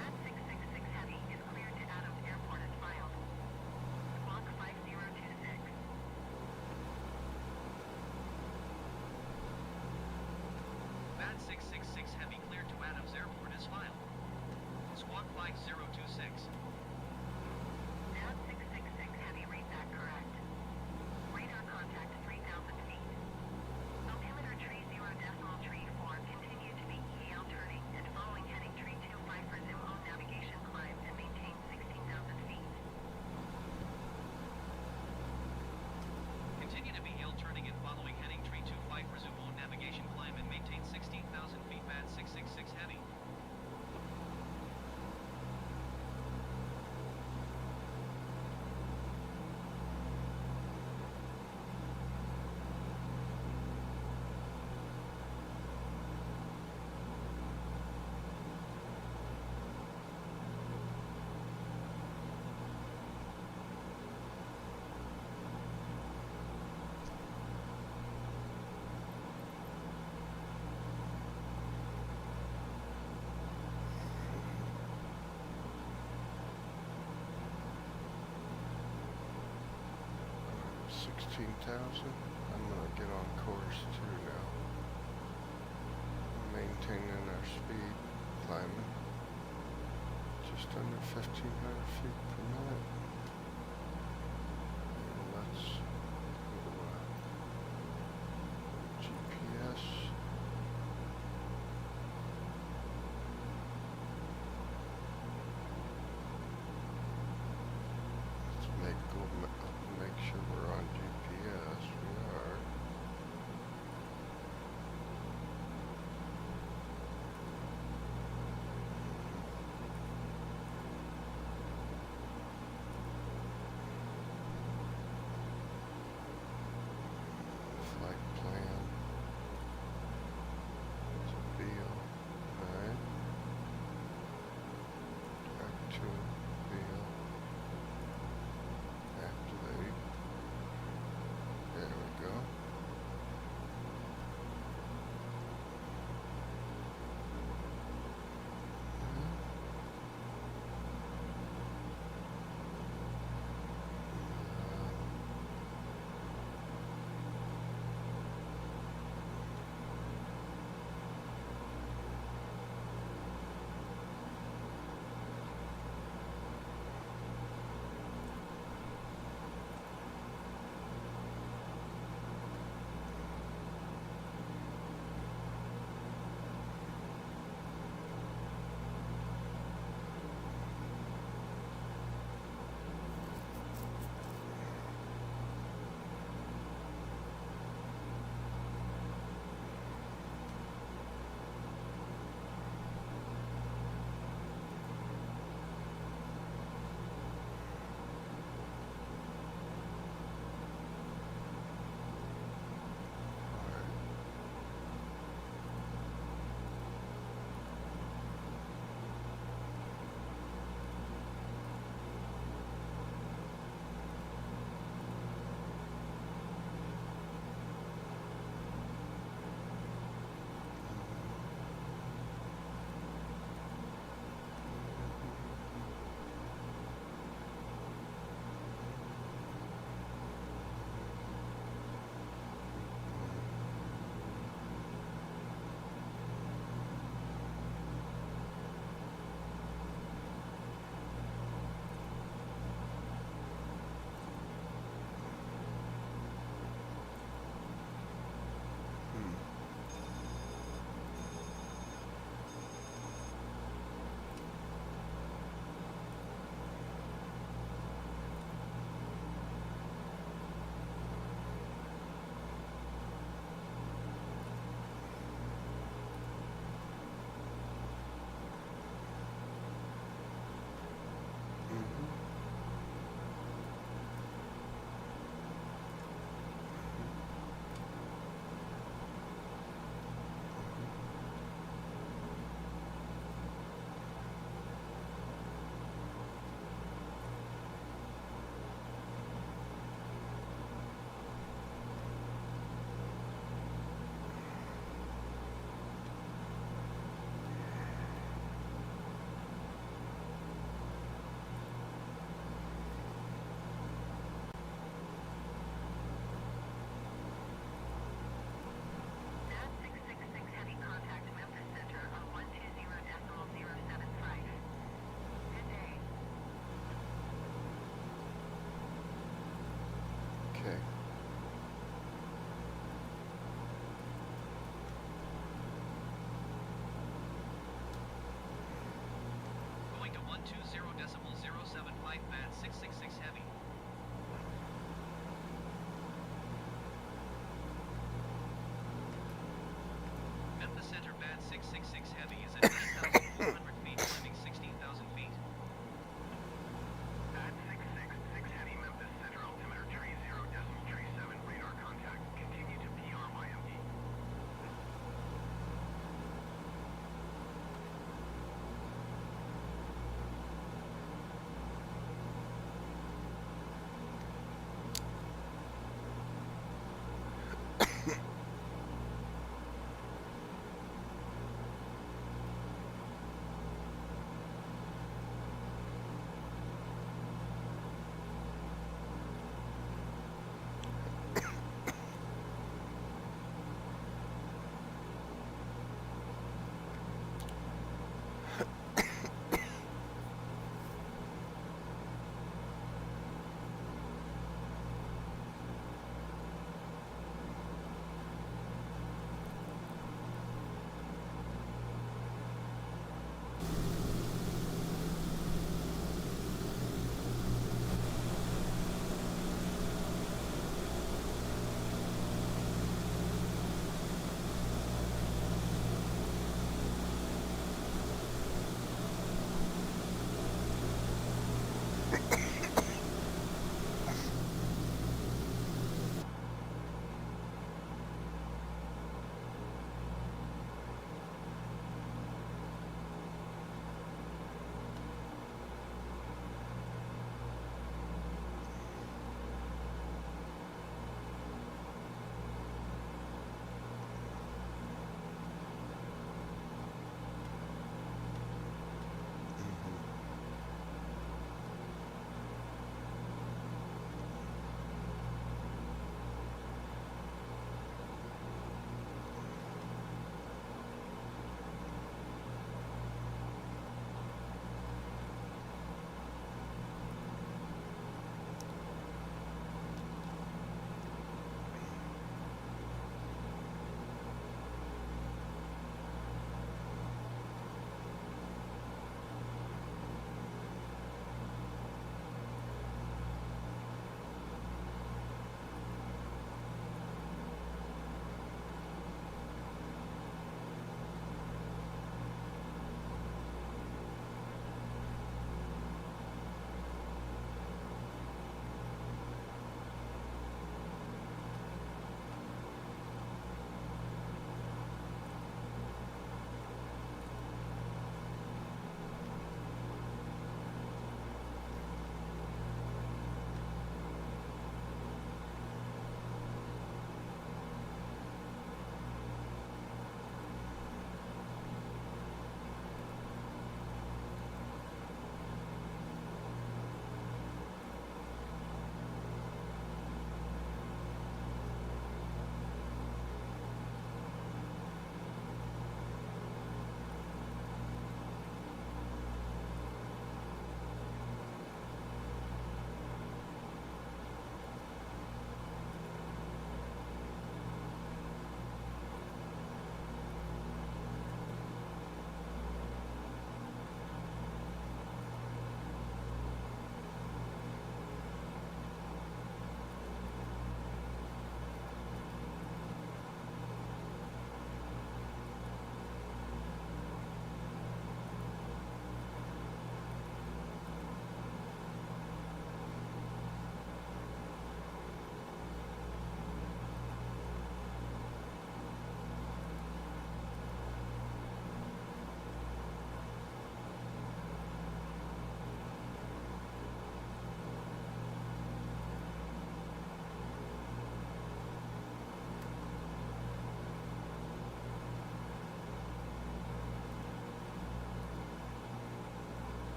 At 666 heavy is cleared to Adams Airport as filed. Squawk 5026. Bad 666 heavy cleared to Adams Airport is filed. Squawk 5026. At 666 heavy, read that correct. Radar contact 3,000 feet. Altimeter tree 0.4, continue to be EAL turning and following heading tree 25 resume all navigation climb and maintain 16,000 feet. Continue to be hill turning and following heading tree 25 resume all navigation climb and maintain 16,000 feet bad 666 heavy. $16,000. I'm gonna get on course too now. Maintaining our speed, climbing just under 1,500 feet per minute. And let's go to GPS. 120.075 bad 666 heavy. Memphis Center bad 666 heavy is at 9,400 feet, climbing 16,000 feet. At 666 heavy, Memphis Center, altimeter tree 0.37, radar contact. Continue to PRYMD.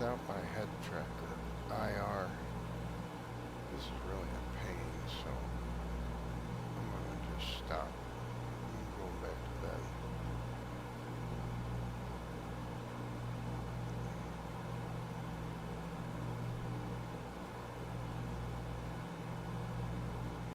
without my head tracker, IR. This is really a pain, so I'm gonna just stop.